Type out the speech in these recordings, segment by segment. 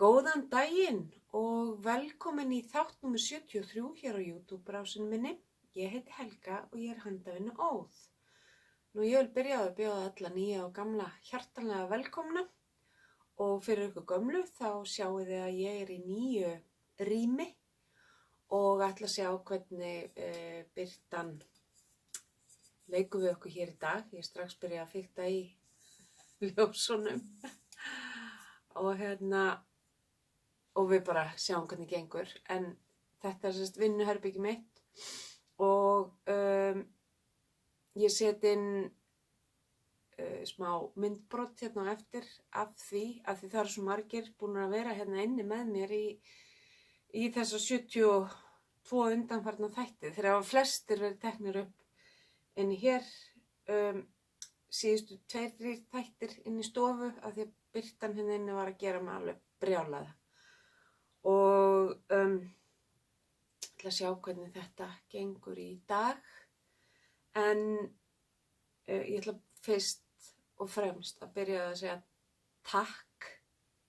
Góðan daginn og velkomin í þátt númer 73 hér á YouTube-brásinu minni. Ég heiti Helga og ég er handavinnu Óð. Ég vil byrja á að bjóða alla nýja og gamla hjartanlega velkomna og fyrir ykkur gömlu þá sjáu þið að ég er í nýju rými og ætla að sjá hvernig birtan leikur við okkur hér í dag. Ég er strax byrjað að fikta í ljósunum og við bara sjáum hvernig gengur. En þetta er vinnuherbergi mitt og ég set inn smá myndbrot hérna á eftir af því það eru svo margir búin að vera hérna inni með mér í þessa 72 undanfarna þætti. Þeir hafa flestir verið teknir upp inni hér, síðustu 2-3 þættir inn í stofu af því að birtan hérna inni var að gera mig alveg brjálaða. Og ætla að sjá hvernig þetta gengur í dag. En ég ætla fyrst og fremst að byrja að segja takk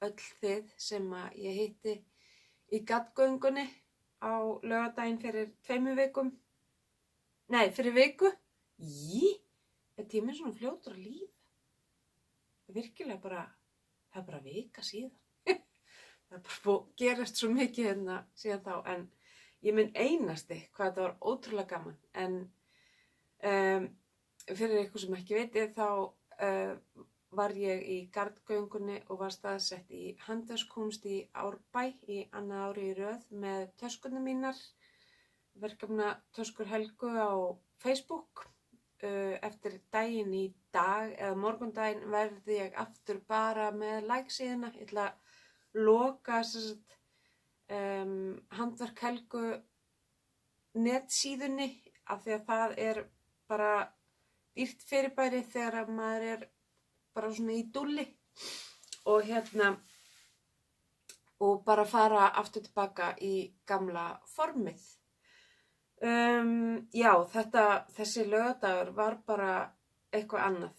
öll þið sem að ég hitti í gatgöngunni á laugardaginn fyrir 2 vikum. Nei, fyrir viku. Er tíminn svona fljótur að líða? Virkilega bara, það er bara vika síðan. Það er bara gerast svo mikið hérna síðan þá, en ég minn einasti hvað þetta var ótrúlega gaman. En fyrir ykkur sem ekki viti þá var ég í garðgöngunni og var staðsett í handverkskunst í Árbæ í annað ári í röð með töskurnar mínar, verkefnatöskur Helgu á Facebook. Eftir daginn í dag eða morgundaginn verði ég aftur bara með like-síðuna. Ég ætla að loka handverk Helgu netsíðunni af því að það er bara dýrt fyrirbæri þegar maður er bara svona í dúlli og bara fara aftur tilbaka í gamla formið. Já, þessi laugardagur var bara eitthvað annað.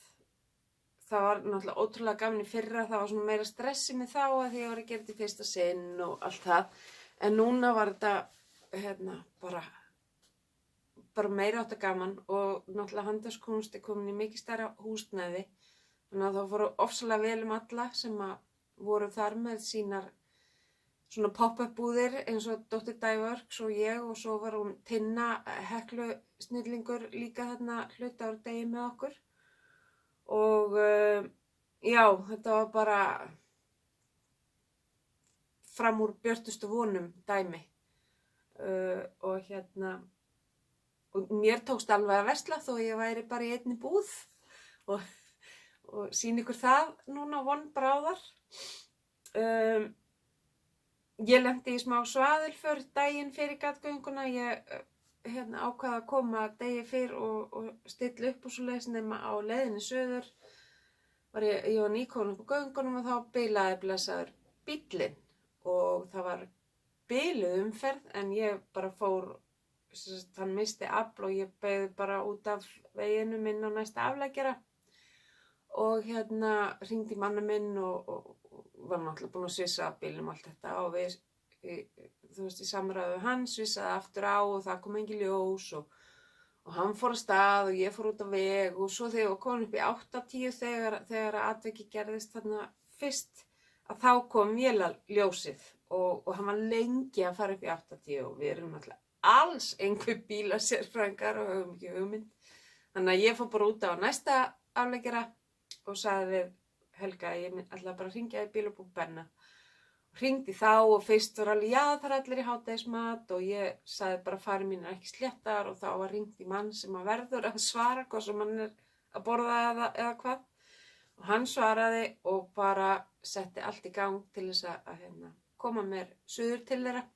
Það var náttúrulega ótrúlega gaman í fyrra, það var svona meira stressi með þá að því ég var að gera þetta í fyrsta sinn og allt það. En núna var þetta bara meira átt að gaman og náttúrulega handverkskunst er komin í mikið stærra húsnæði. Þannig að það fóru ofsalega vel alla sem að voru þar með sínar svona pop-up búðir eins og Dóttir Dævorks og ég, og svo var hún Tinna Heklu snillingur líka þarna hluta ára degi með okkur. Og já, þetta var bara fram úr björtustu vonum dæmi. Og mér tókst alveg að versla þó ég væri bara í einni búð og sýni ykkur það núna von bráðar. Ég lenti í smá svaðilför daginn fyrir gatgönguna. Ég ákvað að koma degi fyrr og stilla upp og svoleiðis, nema á leiðinni suður ég var nýkomin upp á göngunum og þá bilaði blessaður bíllinn og það var biluð umferð, en ég bara fór, hann missti afl og ég beygði bara út af veginum inn á næsta afleggjara og hringdi í manna minn og var náttúrulega búin að svissa af bílnum og allt þetta og við, í samræðu við hann svissaði aftur á og það kom engin ljós og hann fór af stað og ég fór út á veg og svo þegar ég var komin upp í 8-10 þegar atviki gerðist þarna fyrst að þá kom vélarljósið og hann var lengi að fara upp í 8-10 og við erum alltaf alls einhver bílasérfræðingar og höfum ekki hugmynd. Þannig að ég fór bara út á næsta afleggjara og sagði við Helga að ég ætlaði bara að hringja í bílabúð Benna. Hringdi þá og fyrst var alveg, já það er allir í hádegismat og ég sagði bara farið mín er ekki sléttar og þá var hringt í mann sem að verður að svara hvað sem hann er að borða eða hvað. Og hann svaraði og bara setti allt í gang til þess að koma mér suður til þeirra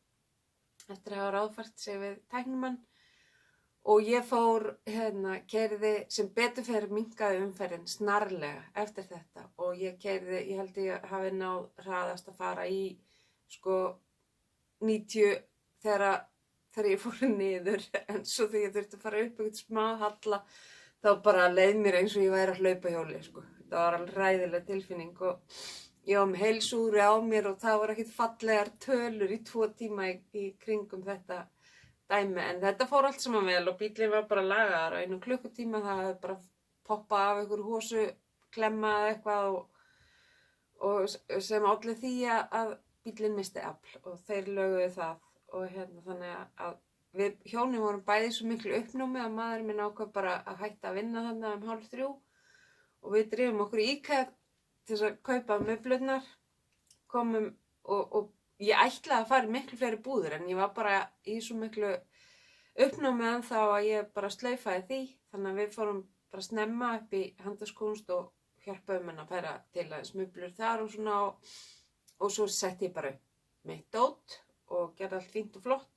eftir að hafa ráðfært sig við tæknimann. Og ég fór, keyrði sem betur fyrir minnkaði umferðin snarlega eftir þetta og ég held ég hafi náð hraðast að fara í 90 þegar ég fór niður, en svo þegar ég þurfti að fara upp eitthvað smá halla þá bara leið mér eins og ég væri að hlaupa hjóli. Það var alveg hræðileg tilfinning og ég var með heilsúri á mér og það var ekkert fallegar tölur í 2 tíma í kringum þetta dæmi, en þetta fór allt saman vel og bíllinn var bara lagaður á 1 klukkutíma, það hefði bara poppað af einhver hosu, klemma eða eitthvað og sem olli því að bíllinn misti afl og þeir löguðu það og þannig að við hjónin vorum bæði svo miklu uppnámi að maðurinn minn ákvað bara að hætta að vinna þannig 2:30 og við drifum okkur í IKEA til þess að kaupa möblurnar, komum og ég ætlaði að fara í miklu fleiri búðir en ég var bara í svo miklu uppnámi ennþá að ég bara slaufaði því, þannig að við fórum bara snemma upp í handverkskunst og hjálpaðum henni að færa til aðeins möblur þar og svona og svo setti ég bara upp mitt dót og gerði allt fínt og flott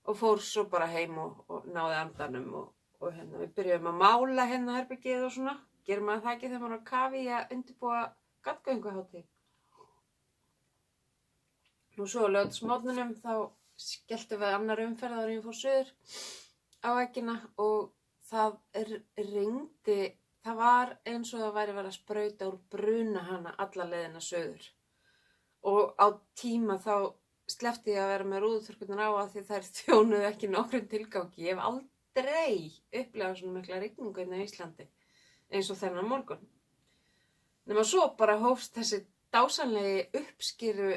og fór svo bara heim og náði andanum og við byrjuðum að mála herbergið og svona, gerir maður það ekki þegar maður er á kafi í að undirbúa gatgönguhátíð. Nú svo á laugardagsmorgninum þá skelltum við annar umferð áður en ég fór suður á eggina og það rigndi, það var eins og það væri verið að sprauta úr bruna hana alla leiðina suður og á tíma þá sleppti ég að vera með rúðuþurrkurnar á að því þær þjónuðu ekki nokkrum tilgangi. Ég hef aldrei upplifað svona mikla rigningu hérna í Íslandi eins og þennan morgun. Nema svo bara hófst þessi dásamlegi uppskýru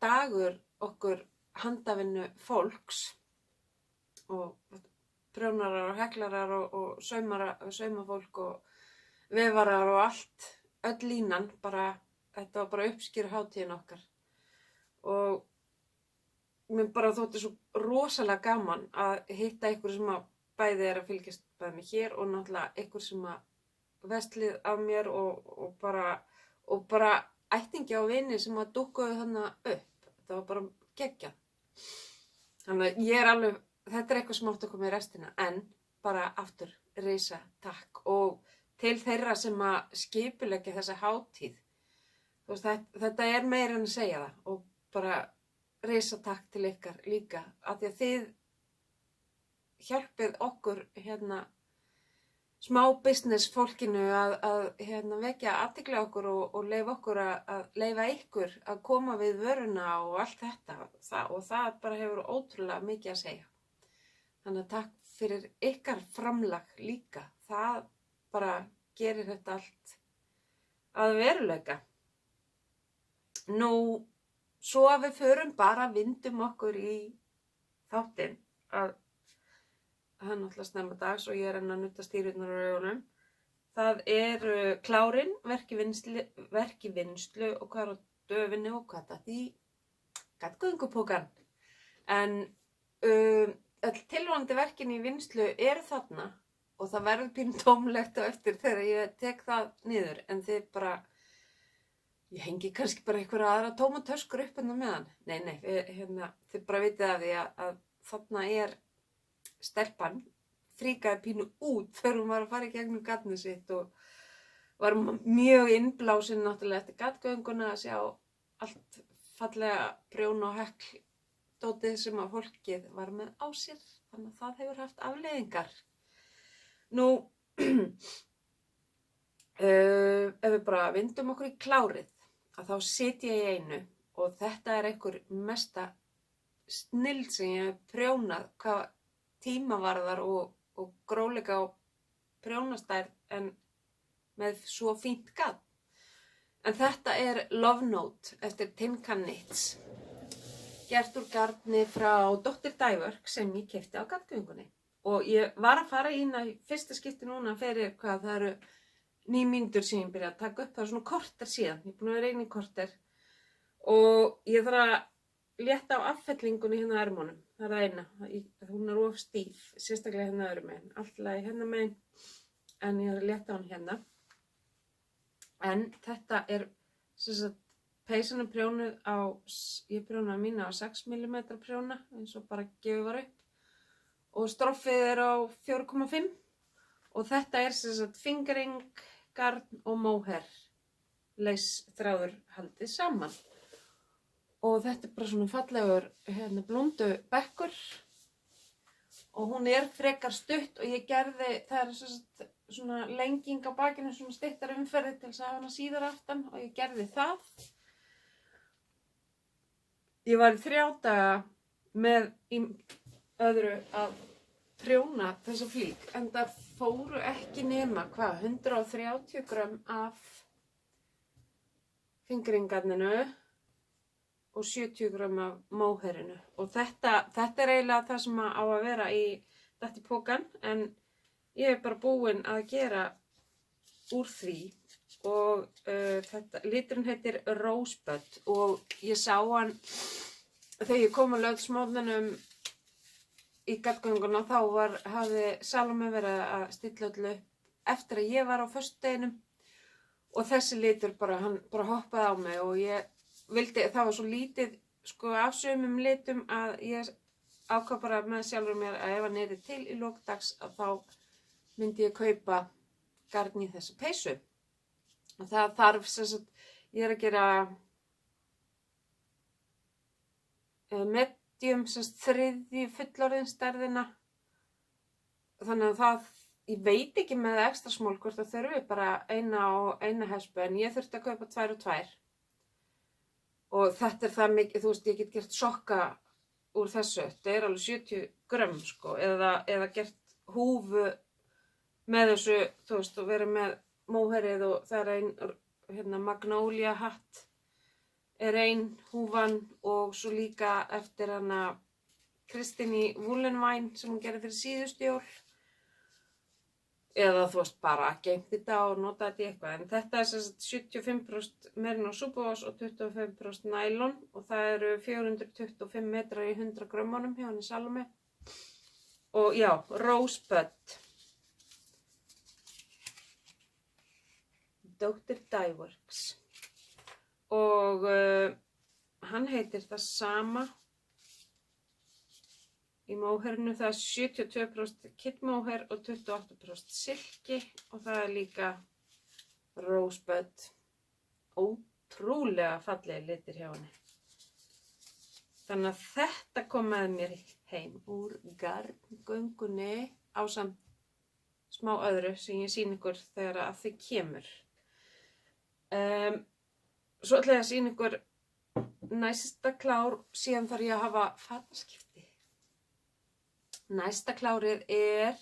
dagur okkur handavinnu fólks og prjónarar og heklarar og saumafólk og vefarar og allt, öll línan, bara, þetta var bara uppskýru hátíðin okkar. Og mér bara þótti svo rosalega gaman að hitta ykkur sem að bæði að fylgjast bæði mig hér og náttúrulega ykkur sem að vestlið af mér og bara ættingi á vini sem að dúkkuðu þarna upp. Það var bara geggjað. Þannig að ég alveg, þetta eitthvað sem átti að koma í restina, en bara aftur risa takk og til þeirra sem að skipuleggja þessa hátíð. Þú veist, þetta meira en að segja það og bara risa takk til ykkar líka, af því að þið hjálpið okkur smá business fólkinu að vekja athygli okkur og leyfa okkur að leyfa ykkur að koma við vöruna og allt þetta og það bara hefur ótrúlega mikið að segja. Þannig að takk fyrir ykkar framlag líka, það bara gerir þetta allt að veruleika. Nú svo að við förum bara vindum okkur í þáttinn að það er náttúrulega snemma dags og ég er enn að nutta stýrurnar á augunum. Það eru klárin, verkivinnslu og hvað er á döfinni og hvað það í gatgöngupokan. En öll tilvonandi verkin í vinnslu eru þarna og það verður pínu tómlegt á eftir þegar ég tek það niður en þið bara ég hengi kannski bara einhverja aðra tóma töskur upp hérna með hann. Nei, þið bara vitið af því að þarna er stelpan, fríkaði pínu út þegar hún var að fara í gegnum gatnið sitt og var mjög innblásin náttúrulega eftir gatgönguna að sjá allt fallega prjón og hekl dótið sem að fólkið var með á sér, þannig að það hefur haft afleiðingar. Nú, ef við bara vindum okkur í klárið, að þá sit ég í einu og þetta er einhver mesta snilld sem ég hef prjónað hvað tímavarðar og gróleika og prjónastærð en með svo fínt gat. En þetta er Love Note eftir Tin Can Knits, gert úr garni frá Dr. Dyework sem ég keypti á gatgöngunni. Og ég var að fara í fyrsta skipti núna fyrir hvað það eru 9 mínútur sem ég byrja að taka upp, það er svona korter síðan, ég er búin að vera einu í korter og ég þarf að létta á affellingunni hérna á ermunum, það er það eina, hún er of stíf, sérstaklega hérna öðru megin, alltaf hérna megin, en ég þarf að létta á hann hérna. En þetta er, sem sagt, peysan er prjónuð á, ég prjónaði mína á 6 mm prjóna, eins og bara gefið var upp, og stroffið er á 4,5 og þetta er sem sagt fingering, garn og mohair leysþráður haldið saman. Og þetta er bara svona fallegur blúndu bekkur og hún er frekar stutt og ég gerði, það er sem sagt svona lenging á bakinu, svona styttar umferði til þess að hafa hana síðar aftan og ég gerði það ég var í 3 daga með í öðru að prjóna þessa flík, en það fóru ekki nema, 130 grömm af fingringarninu og 70 grömm af móherinu. Og þetta er eiginlega það sem á að vera í þetta pokan, en ég er bara búin að gera úr því. Og liturinn heitir Rosebud og ég sá hann þegar ég kom að laugardagsmorgninum í gatgönguna, þá hafði Salome verið að stilla öllu upp eftir að ég var á föstudeginum og þessi litur hann bara hoppaði á mig og ég vildi, það var svo lítið sko af sumum litum að ég ákvað bara með sjálfur mér að ef hann yrði til í lok dags að þá myndi ég kaupa garn í þessa peysu. Og það þarf sem sagt, ég er að gera medium, sem sagt 3. fullorðinsstærðina. Þannig að ég veit ekki með extra small hvort það þurfi bara eina og eina hespu, en ég þurfti að kaupa 2 og 2. Og þetta er það mikið, þú veist, ég get gert sokka úr þessu, þetta er alveg 70 grömm sko, eða gert húfu með þessu, þú veist, og verið með móherið og það er ein Magnolia hatt er ein húfan og svo líka eftir hana Kristín í Woolenvine sem hún gerði fyrir síðustu jól. Eða þú veist bara geymt þetta og nota þetta í eitthvað. En þetta er sem sagt 75% merino superwash og 25% nylon og það eru 425 metrar í 100 grömmunum hjá henni Salome. Og já, Rosebud. Dr. Dyeworks. Og hann heitir það sama í móherinu, það er 72% kittmóher og 28% silki og það er líka Rosebud. Ótrúlega fallegi litir hjá henni. Þannig að þetta kom með mér heim úr garngöngunni ásamt smá öðru sem ég sýni ykkur þegar að þið kemur. Svo ætla ég að sýna ykkur næsta klár, síðan þarf ég að hafa fataskipti. Næsta klárið er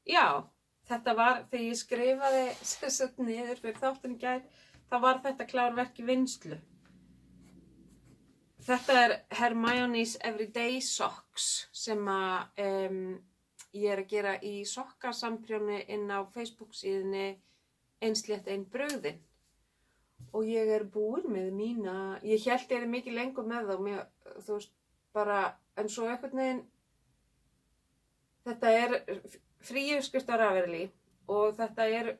já, þetta var þegar ég skrifaði sett niður fyrir þáttinn í gær, þá var þetta klárverk í vinnslu. Þetta er Hermione's Everyday Socks sem að ég er að gera í sokkasamprjóni inn á Facebook síðunni Einslétt ein brugðin. Og ég er búin með mína, ég hélt ég mikið lengur með þá, þú veist, bara, en svo einhvern veginn, þetta er fríuskrift á rafverli og þetta er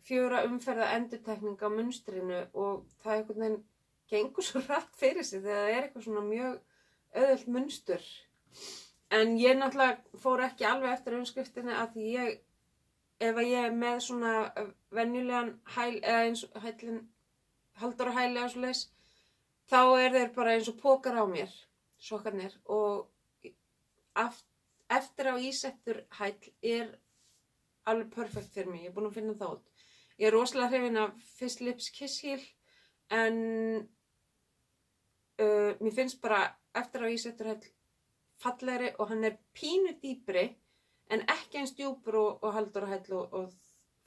4 umferða endurtekning á munstrinu og það einhvern veginn gengur svo hratt fyrir sig þegar það er eitthvað svona mjög auðvelt munstur. En ég náttúrulega fór ekki alveg eftir umskriftinni að því ef ég er með svona venjulegan hæl, eða eins og hælinn, haldur og hæli á svo leys, þá þeir bara eins og pokar á mér, sokkarnir, og eftir á ísettur hæll er alveg perfekt fyrir mig, ég er búin að finna það út. Ég er rosalega hrifin af Fizz Lips Kiss Heel, en mér finnst bara eftir á ísettur hæll fallegri og hann er pínu dýpri, en ekki eins djúpur og haldur og hæll og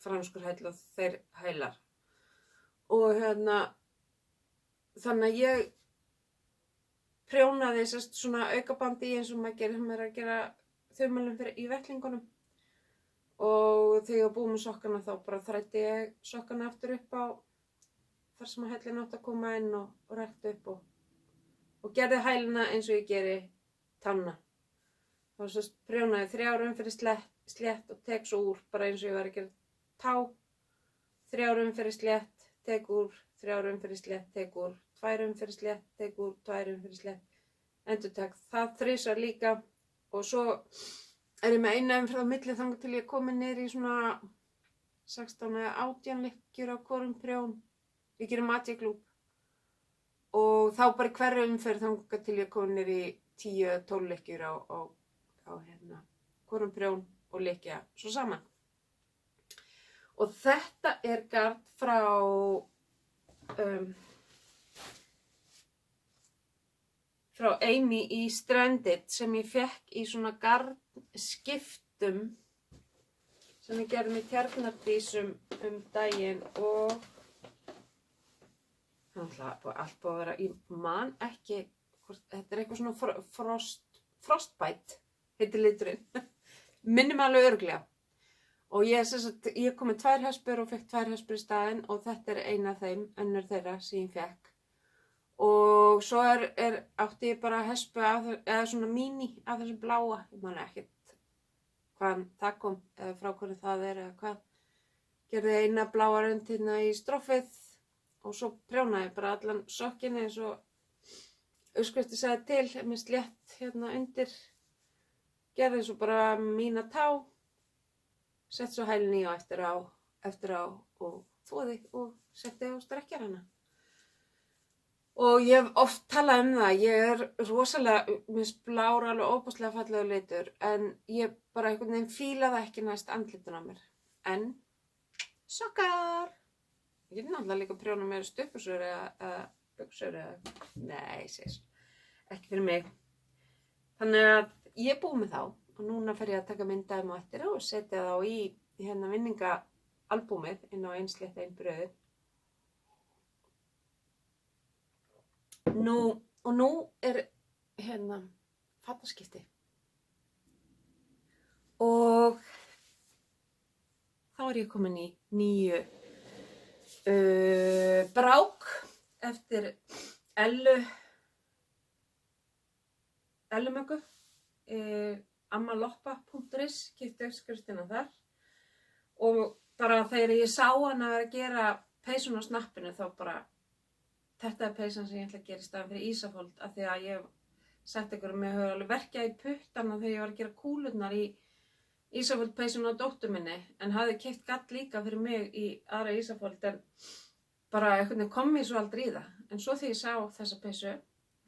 franskur hæll og þeir hælar. Og þannig að ég prjónaði svona aukabandi eins og maður gerir sem er að gera þumalinn í vettlingunum. Og þegar ég var búin með sokkana þá bara þræddi ég sokkana aftur upp á þar sem að hællin átti að koma inn og rækti upp og gerði hælina eins og ég geri tanna. Þá svo prjónaði 3 umferðir slétt og tek svo úr bara eins og ég var að gera tá. 3 umferðir slétt, tek úr, 3 umferðir slétt, tek úr, 2 umferðir slétt, tek úr, 2 umferðir slétt, endurtek það 3 líka og svo er ég með eina umferð á milli þangað til ég komin niður í svona 16 eða 18 lykkjur á hvorum prjón. Ég gerir Magic Loop og þá bara hverju umferð þangað til ég komin niður í 10 eða 12 lykkjur á hvorum prjón og lykkja svo saman. Og þetta gard frá frá Amy í Stranded sem ég fekk í svona gardskiptum sem ég gerði með Tjarnardísum daginn og það allt búið að vera, ég man ekki, þetta eitthvað svona frostbite, heitir liturinn, minnum alveg örugglega. Og ég kom með 2 hespur og fekk 2 hespur í staðinn og þetta eina af þeim, önnur þeirra sem ég fekk. Og svo átti ég bara hespu eða svona mini af þessu bláa, ég man ekkert hvaðan það kom eða frá hvernig það eða hvað. Gerði eina bláa röndina í stroffið og svo prjónaði bara allan sokkinni eins og uppskriftin sagði til, með slétt hérna undir. Gerði svo bara mína tá, sett svo hælinn í og eftir á og þvoði og setti á strekkjarana. Og ég hef oft talað það, ég rosalega, mér blár alveg óbúslega fallegur litur, en ég bara einhvern veginn fíla það ekki næst andlitun á mér. En, sokkar! Ég get náttúrulega líka að prjóna mér stuppusur eða buxur eða, nei, segis, ekki fyrir mig. Þannig að ég búið með þá og núna fer ég að taka myndaðum á eftir og setja þá í hérna vinningaalbúmið inn á einslétt ein bröðið. Og nú hérna fattaskipti og þá ég komin í nýju brák eftir Ellumöggu, ammaloppa.is, keypti uppskriftina þar og bara þegar ég sá hana að gera peysun á snappinu þá bara þetta peysan sem ég ætla að gera í staðinn fyrir Ísafold af því að ég sagt ykkur að mér hefur alveg verkjað í puttana þegar ég var að gera kúlurnar í Ísafold peysun á dóttur minni en hafði keypt gadd líka fyrir mig í aðra Ísafold en bara einhvern veginn kom ég svo aldrei í það. En svo þegar ég sá þessa peysu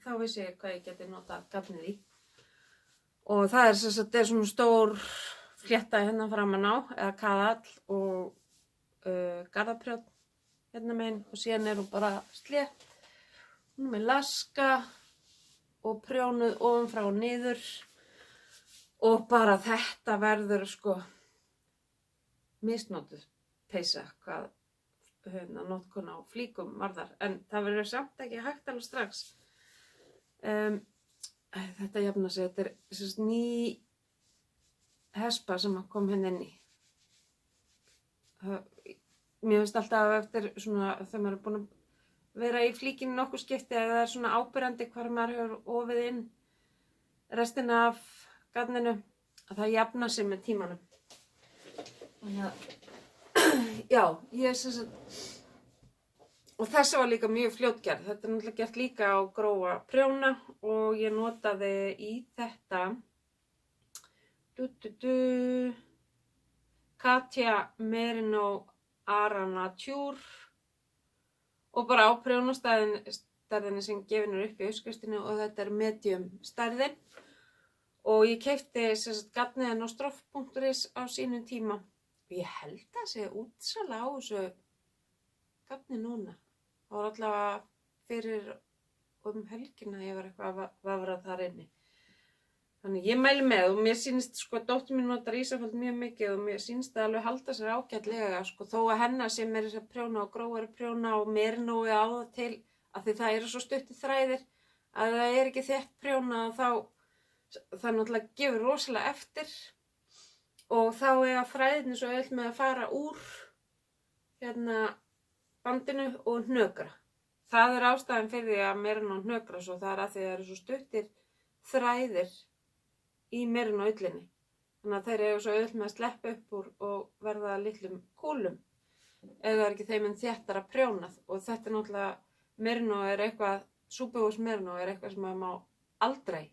þá vissi ég hvað ég geti notað gaddnið í. Og það sem sagt svona stór flétta hérna framan á eða kaðall og garðaprjónn hérna meginn og síðan hún bara slétt. Hún með laska og prjónuð ofan frá og niður og bara þetta verður sko misnotuð peysa hvað notkun á flíkum varðar en það verður samt ekki hægt alveg strax. Þetta jafna sig, þetta er ný hespa sem kom hérna inn í. Mér finnst alltaf eftir svona þegar maður búin að vera í flíkinu nokkuð skipti eða það svona ábyrjandi hvar maður hefur ofið inn restina af garninu að það jafna sig með tímanum. Þannig að já, ég og þessi var líka mjög fljótgerð. Þetta náttúrulega gert líka á grófa prjóna og ég notaði í þetta Katja Merino Aranature og bara á prjónastærðinni sem gefin upp í uppskriftinni og þetta medium stærðin og ég keypti garnið á stroff.is á sínum tíma og ég held að það sé útsala á þessu garni núna. Það var allavega fyrir helgina ég var eitthvað að vafra þar inni. Þannig ég mæli með og mér sýnist sko dóttir mín notar Ísafold mjög mikið og mér sýnist það alveg halda sér ágætlega sko þó að hennar sem þess að prjóna og grófari prjóna og Merinói á það til af því það eru svo stuttir þræðir að það ekki þétt prjóna og þá það náttúrulega gefur rosalega eftir og þá þræðirnir svo öll með að fara úr hérna bandinu og hnökra. Það ástæðan fyrir því að Merinó hnökra svo það að því það eru svo stuttir þræðir í Merinó ullinni. Þannig að þeir eru svo auðvitað með að sleppa upp úr og verða litlum kúlum eða ekki þeim en þéttara prjónað og þetta náttúrulega Merinó eitthvað, súpahús Merinó eitthvað sem maður má aldrei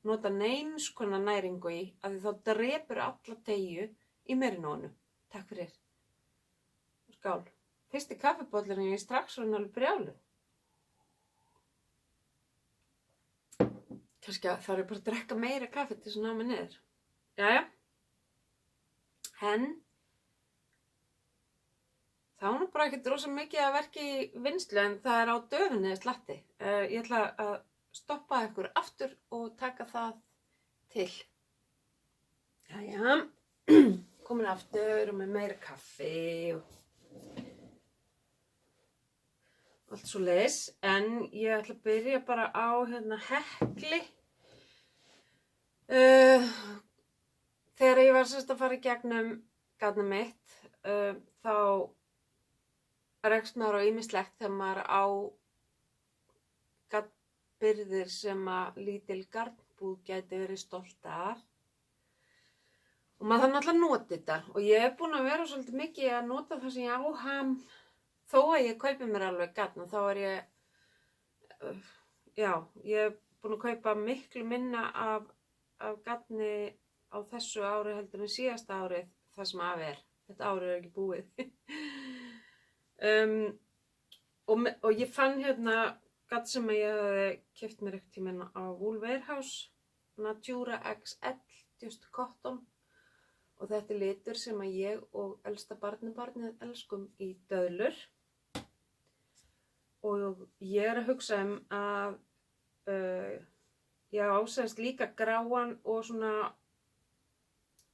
nota neins konar næringu í af því þá drepur alla teygju í Merinónu. Takk fyrir. Skál. Fyrsti kaffibollurinn ég strax var alveg brjáluð. Kannski að það bara að drekka meira kaffi til þess að ná mig niður. Jæja. En Það var nú bara ekkert rosa mikið að verki í vinnslu en það á döfunni slatti. Ég ætla að stoppa ykkur aftur og taka það til. Jæja, komin aftur og með meira kaffi og allt svo leis. En ég ætla að byrja bara á Hekli. Þegar ég var sérst að fara í gegnum gatnið mitt, þá rekst maður á ýmislegt þegar maður á gatbirgðir sem að lítil garnbúð gæti verið stolt af. Og maður þarf náttúrulega að nota þetta. Og ég er búin að vera svolítið mikið að nota það sem ég á ham. Þó að ég kaupi mér alveg gatn, þá er ég er búin að kaupa miklu minna af gatni á þessu ári heldur en síðasta árið það sem af er. Þetta árið er ekki búið. Og ég fann gatt sem ég hafði keypt mér ekkert tímann á Wool Warehouse, Natura XL, just cotton. Og þetta er litur sem að ég og elsta barnið elskum í döðlur. Og ég er að hugsa að ég ásæðist líka gráan og svona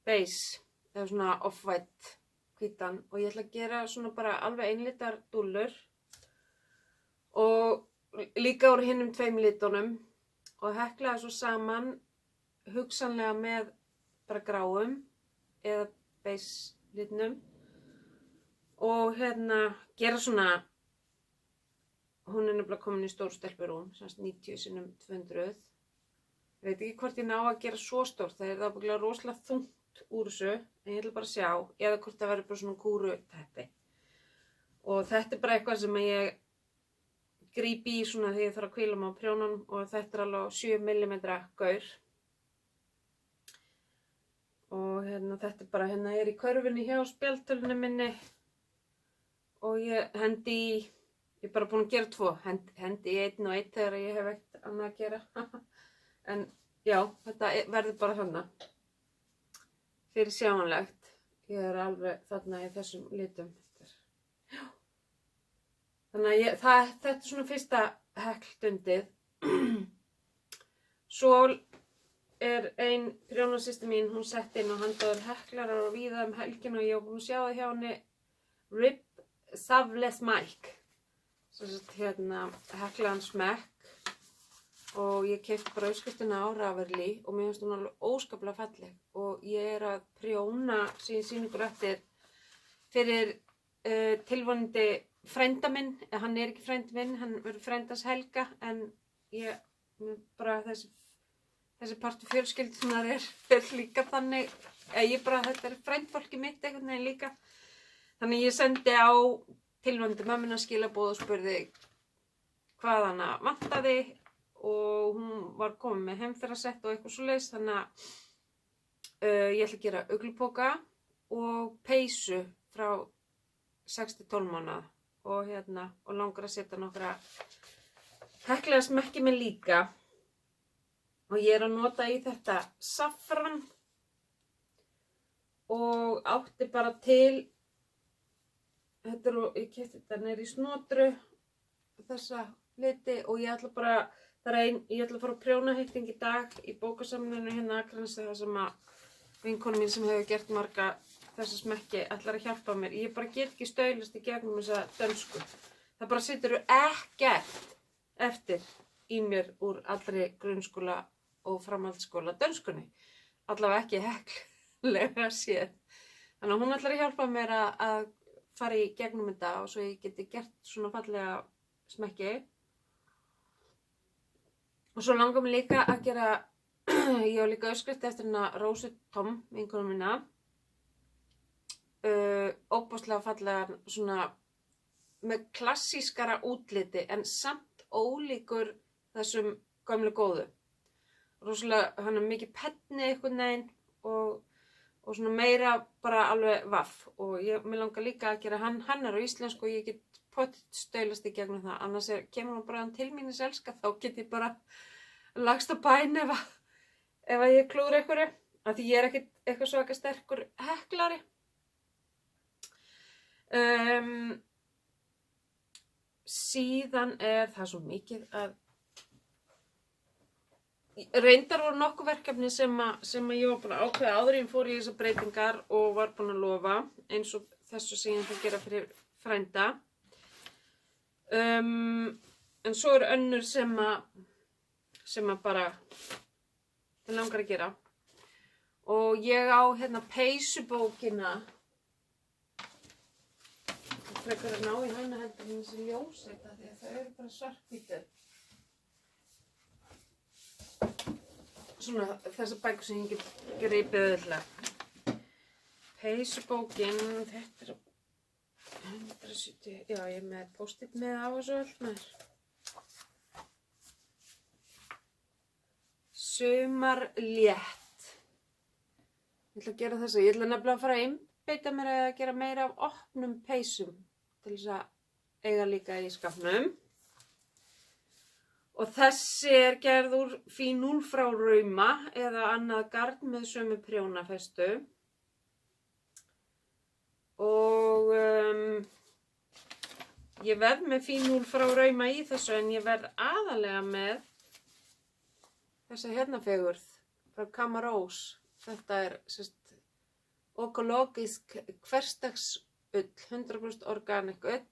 beige, eða svona off-white hvítan. Og ég ætla að gera svona bara alveg einlitar dúllur. Og líka úr hinnum 2 litunum. Og hekla það svo saman, hugsanlega með bara gráum eða beige litnum. Og gera svona, hún er nefnilega komin í stór stelpurúm, 90x200. Ég veit ekki hvort ég ná að gera svo stórt, það er ábyggilega rosalega þungt úr þessu, en ég ætla bara að sjá, eða hvort það verður bara svona kúruteppi. Og þetta er bara eitthvað sem ég gríp í svona þegar ég þarf að hvíla mig á prjónunum og þetta er alveg 7 mm gaur. Og þetta er bara, er í körfunni hjá spjaldtölunni minni og ég hendi í, ég er bara búin að gera 2, hendi í 1 og 1 þegar ég hef ekkert annað að gera. En já, þetta verður bara þannig. Fyrir sjáanlegt. Ég er alveg þarna í þessum litum. Já. Þannig að þetta er svona fyrsta heklstundið. Svo er ein prjónasystir mín, hún sett inn og handaður heklarar og víða helgina og ég var búin að sjá það hjá henni Rib Savless Mike. Heklaðan smekk. Og ég keypti bara uppskriftina á Ravelry og mér finnst hún alveg óskaplega falleg. Og ég er að prjóna sýningur eftir fyrir tilvonandi frænda minn. Hann er ekki frændi minn, hann verður frændans Helga. En bara þessi partur fjölskyldunar er líka þannig. Þetta er frændfólki mitt einhvern veginn líka. Þannig ég sendi á tilvonandi mömmuna skilaboð og spurði hvað hana vantaði. Og hún var komin með heimferðarsett og eitthvað svoleiðis, þannig að ég ætla að gera uglupoka og peysu frá 6-12 mánaða og langar að setja nokkra heklaða smekki með líka. Og ég er að nota í þetta saffran og átti bara til, ég keypti þetta niður í Snotru, þessa liti og ég ætla bara ég ætla að fara á prjónahitting í dag í bókasamninu Akranesi þar sem að vinkonu mín sem hefur gert marga þessa smekki ætlar að hjálpa mér. Ég bara get ekki staulast í gegnum þessa dönsku. Það bara situr ekkert eftir í mér úr allri grunnskóla og framhaldsskóla dönskunni. Allavega ekki hekllega séð. Þannig að hún ætlar að hjálpa mér að fara í gegnum þetta og svo ég geti gert svona fallega smekki. Og svo langar mér líka að gera, ég á líka uppskrift eftir Rósu Tom, vinkonu mína. Óbúslega fallegan svona með klassískara útliti en samt ólíkur þessum gömlu góðu. Rosalega, hann er mikið penni einhvern veginn og svona meira bara alveg vaff. Og mér langar líka að gera hann er á íslensku og ég get pottet staulast í gegnum það. Annars kemur hann bara til mín elska, þá get ég bara lagst á bæn ef ég klúður einhverju. Af því ég er ekkert eitthvað svaka sterkur heklari. Síðan það svo mikið að reyndar voru nokkuð verkefni sem ég var búin að ákveða áður en ég fór í þessar breytingar og var búin að lofa, eins og þessu sem ég ætla að gera fyrir frænda. En svo önnur sem bara ég langar að gera. Og ég á peysubókina. Frekar að ná í hana heldur en þessi ljósrita því að þau eru bara svarthvítu. Svona þessar bækur sem ég get gripið auðvitað. Peysubókin, þetta 170, já ég er með post-it með á þessu allt með. Sumarlétt. Ég ætla að gera þessu, ég ætla nefnilega að fara að einbeita mér að gera meira af opnum peysum til þess að eiga líka í skapnum. Og þessi gerð úr fínúl frá Rauma eða annað garn með sömu prjónafestu. Og ég verð með fínúl frá Rauma í þessu en ég verð aðalega með þessa fegurð frá Kamarós. Þetta ökológisk hversdagsull, 100% organic ull.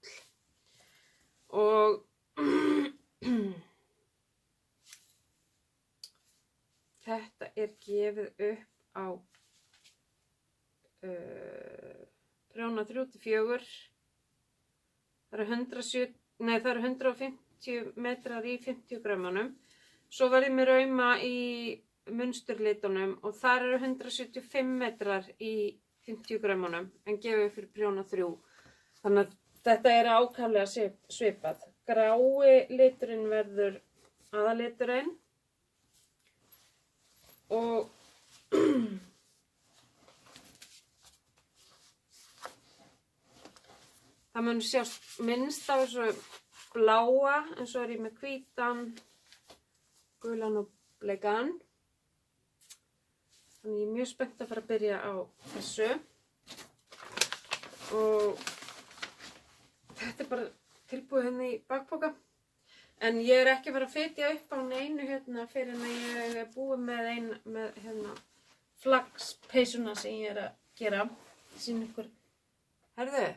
Og þetta gefið upp á prjóna 3-4. Það eru 150 metrar í 50 grammanum. Svo var ég með Rauma í munsturlitunum og þar eru 175 metrar í 50 grammanum en gefið fyrir prjóna 3. Þannig að þetta ákaflega svipað. Grái liturinn verður aðaliturinn. Og það mun sjást minnst á þessu bláa, en svo ég með hvítan, gulan og bleikan. Þannig ég er mjög spennt að fara að byrja á þessu. Og þetta bara tilbúið í bakpoka. En ég ekki að fara að fitja upp á neinu fyrir en ég búið með flagspeysuna sem ég að gera. Sýna ykkur, herðu,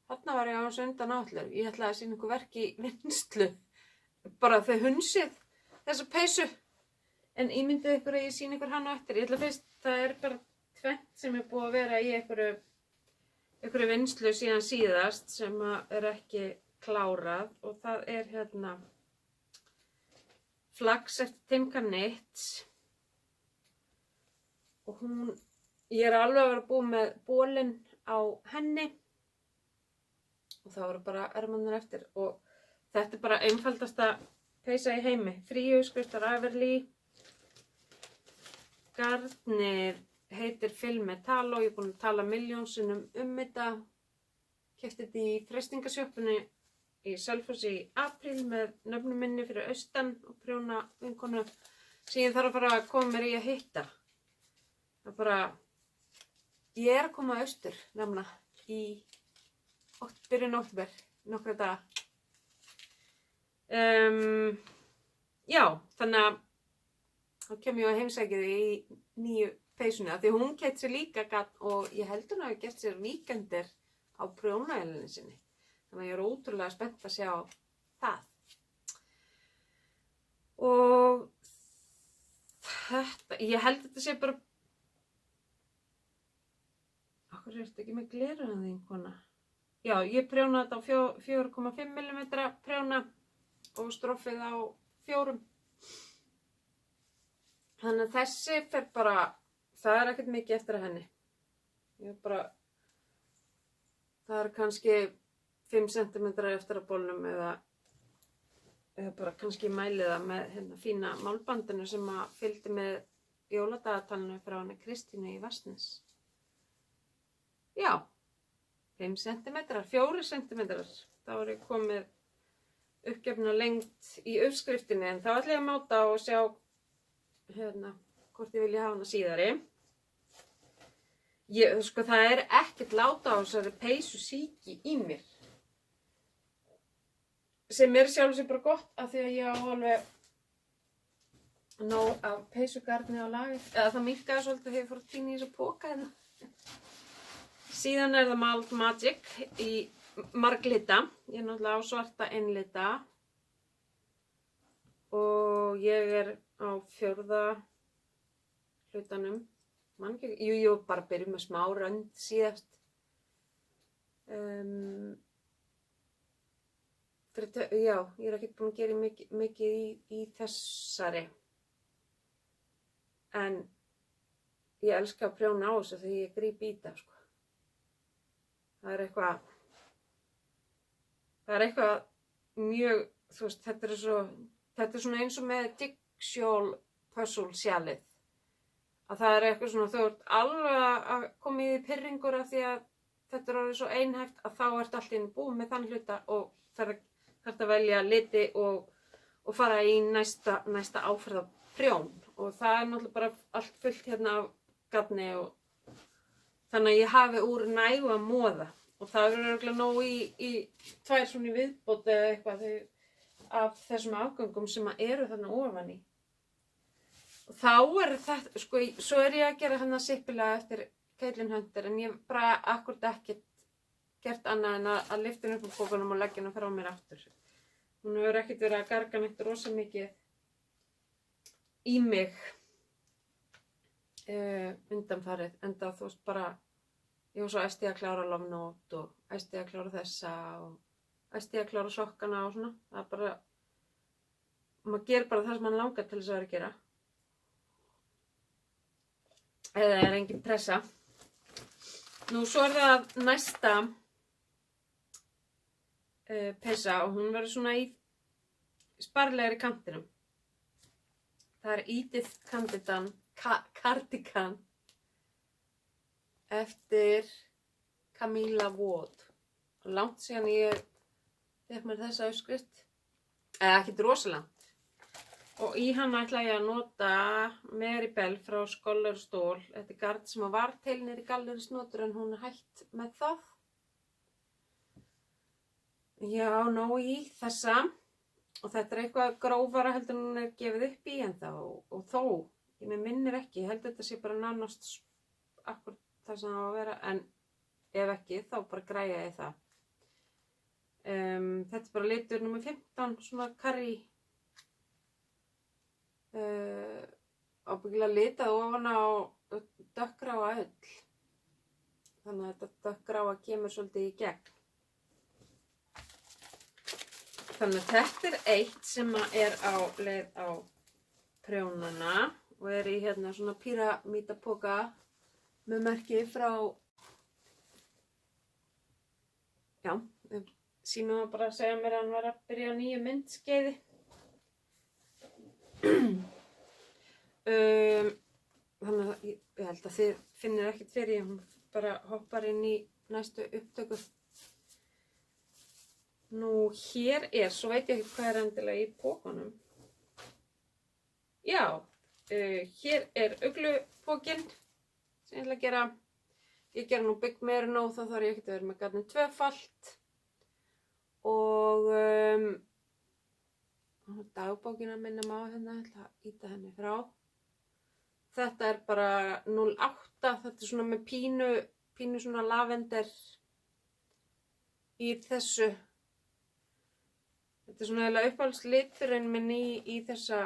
þarna var ég á þessu undan átlur. Ég ætlaði að sýna ykkur verk í vinnslu. Bara þau hunsið þessa peysu. En ímyndið ykkur að ég sýna ykkur hana eftir. Ég ætla fyrst, það bara tvennt sem búið að vera í ykkur vinnslu síðan síðast sem ekki klárað og það flags eftir Timka Knits og ég alveg að vera búin með bólinn á henni og það voru bara ermarnir eftir og þetta bara einfaldasta peysa í heimi. Fríuðskriftar Averly, garnið heitir Film Metallo, ég er búin að tala milljónsinnum þetta, keypti þetta í freistingasjöppunni í Selfossi í apríl með nöfnum minni fyrir austan og prjóna vinkonu sem ég þarf að fara að koma mér í að hitta. Það ég að koma austur nefnilega í byrjun október, nokkra daga. Já, þannig að þá kem ég að heimsækja þig í nýju peysunni því hún keypti sér líka garn og ég held hún hafi gert sér víkendir á prjónavélinni sinni. Þannig að ég ótrúlega spennt að sjá það. Og þetta, ég held þetta sé bara... Akkur þetta ekki með gleraugun kona? Já, ég prjónaði þetta á 4,5 mm prjóna og stroffið á 4. Þannig að þessi fer bara, það ekkert mikið eftir að henni. Það kannski 5 cm eftir að bólnum eða bara kannski mælið það með fína málbandinu sem fylgdi með jóladagatalinu frá henni Kristínu í Vatnsnes. Já, 5 cm, 4 cm. Þá ég komið uppgefna lengd í uppskriftinni en þá ætla ég að máta og sjá hvort ég vilja hafa hana síðari. Sko, það er ekkert láta á þessari peysusýki í mér. Sem er sjálf sér bara gott af því að ég á alveg nóg af peysugarni á lagi. Eða það minnkaði svolítið þegar ég fór að tína í þessa póka hérna. Síðan er það Malt Magic í marglita. Ég er náttúrulega á svarta einlita. Og ég er á 4. hlutanum. Ég var bara að byrja með smá rönd síðast. Já, ég er ekkert búin að gera mikið í þessari. En ég elska að prjóna á þessu þegar ég gríp í það, sko. Það er eitthvað mjög, þú veist, þetta er svona eins og með Jigsaw puzzle sjalið. Að það er eitthvað svona, þú ert alveg að koma í því pirringur af því að þetta er orðið svo einhægt að þá ert allt í einu búið með þann hluta og þarft að velja liti og fara í næsta áferð af prjón. Og það er náttúrulega bara allt fullt hérna af garni og þannig að ég hafi úr nægu að moða. Og það er örugglega nóg í 2 svona viðbót eða eitthvað af þessum afgöngum sem eru þarna ofan í. Og þá er þetta, sko, svo er ég að gera hann að sippilega eftir Caitlin Hunter en ég bara akkúrat ekkert gert annað en að lyfta henni upp á pókunum og leggja henni frá mér aftur. Hún hefur ekkert verið að garga neitt rosa mikið í mig undanfarið, enda þú veist bara, ég var svo æsti að klára Love Note og æsti að klára þessa og æsti að klára sokkana og svona. Það er bara, maður gerir bara það sem mann langar til þess að vera að gera. Eða er engin pressa. Nú svo er það næsta peysa og hún verður svona í sparlegri kantinum. Það er Edith Cardigan eftir Camilla Wood. Langt síðan ég fékk mér þessa uppskrift. Ekkert rosalangt. Og í hann ætla ég að nota Mary Bell frá Scholar Stall. Þetta er gard sem var til niður í gallerísnotur en hún er hætt með það. Já, nóg í þessa. Og þetta er eitthvað grófara heldur en hún er gefið upp í en þá. Og þó, ég minnir ekki, ég held að þetta sé bara nánast akkur það sem það á að vera. En ef ekki, þá bara græja ég það. Þetta er bara litur nr. 15, svona karrí. Ábyggilega litað ofan á dökkgráa ull. Þannig að þetta dökkgráa kemur svolítið í gegn. Þannig að þetta er eitt sem er á leið á prjónana og er í hérna svona píramídapoka með merki frá, já, sínum að bara segja mér að hann var að byrja á nýju myndskeiði. Þannig að ég held að þið finnir ekkert fyrir, hún bara hoppar inn í næstu upptöku. Nú hér er, svo veit ég ekki hvað er endilega í pókunum. Já, hér er uglupókinn sem ég ætla að gera. Ég gera nú Big Merino, þá þarf ég ekkert að vera með garnið 2-falt. Og dagbókina minnum á hérna, ég ætla að ýta henni frá. Þetta er bara 08, þetta er svona með pínu svona lavender í þessu. Þetta er svona eiginlega uppáhaldsliturinn minn í þessa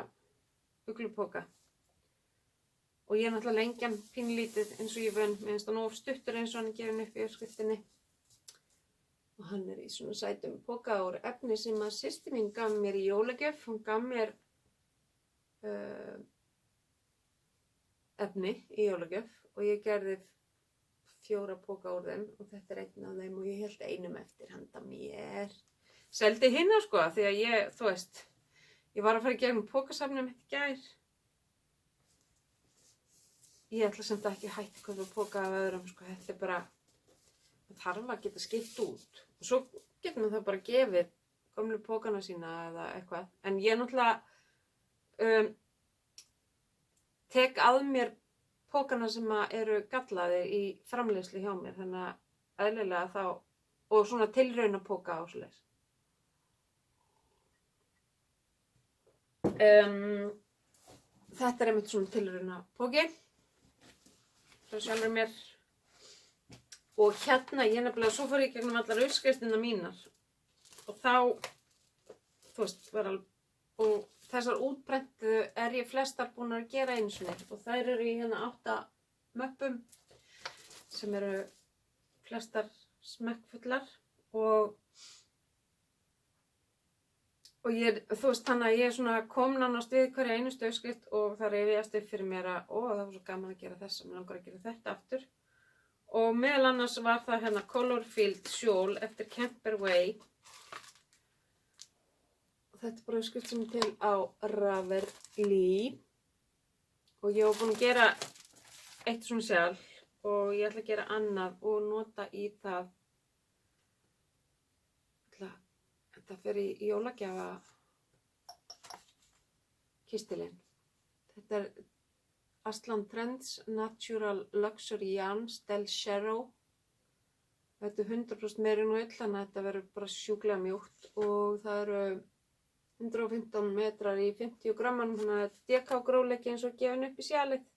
uglupóka. Og ég er náttúrulega lengjan pínlítið eins og ég vön, mér finnst hann of stuttur eins og hann er gefinn upp í uppskriftinni. Og hann er í svona sætum póka úr efni sem að systir mín gaf mér í jólagjöf. Hún gaf mér efni í jólagjöf og ég gerði 4 póka úr þeim og þetta er einn af þeim og ég held einum eftir handa mér. Seldi hinna sko, því að ég, þú veist, ég var að fara í gegnum pókasafnið mitt í gær. Ég ætla samt ekki að hætta kaupa póka af öðrum, sko, þetta er bara, það þarf að geta skipt út. Og svo getur maður það bara gefið gömlu pókana sína eða eitthvað. En ég náttúrulega tek að mér pókana sem eru gallaðir í framleiðslu hjá mér, þannig að eðlilega þá, og svona tilraunapóka og svoleiðis. Þetta er einmitt svona tilraunapóki frá sjálfur mér. Og hérna, ég nefnilega, svo fór ég gegnum allar uppskriftirnar mínar og þá, þú veist, var alveg, og þessar útprentu ég flestar búin að gera einu sinni og þær eru í hérna 8 möppum sem eru flestar smekkfullar og ég, þú veist, þannig að ég svona kom nánast við hverja einustu uppskrift og það rifjaðist upp fyrir mér að, það var svo gaman að gera þessa, mér langar að gera þetta aftur. Og meðal annars var það hérna Colorfield sjól eftir Kemper Way. Þetta er bara uppskrift sem er til á Ravelry. Og ég var búin að gera eitt svona sjálf og ég ætla að gera annað og nota í það. Þetta fer í jólagjafa kistilinn. Þetta er Aslan Trends Natural Luxury Yarns Del Sherrow. Þetta er 100% merino-ull, þannig að þetta verður bara sjúklega mjúkt og það eru 115 metrar í 50 grammanum, þannig að þetta er DK-gróleiki eins og gefin upp í sjalið.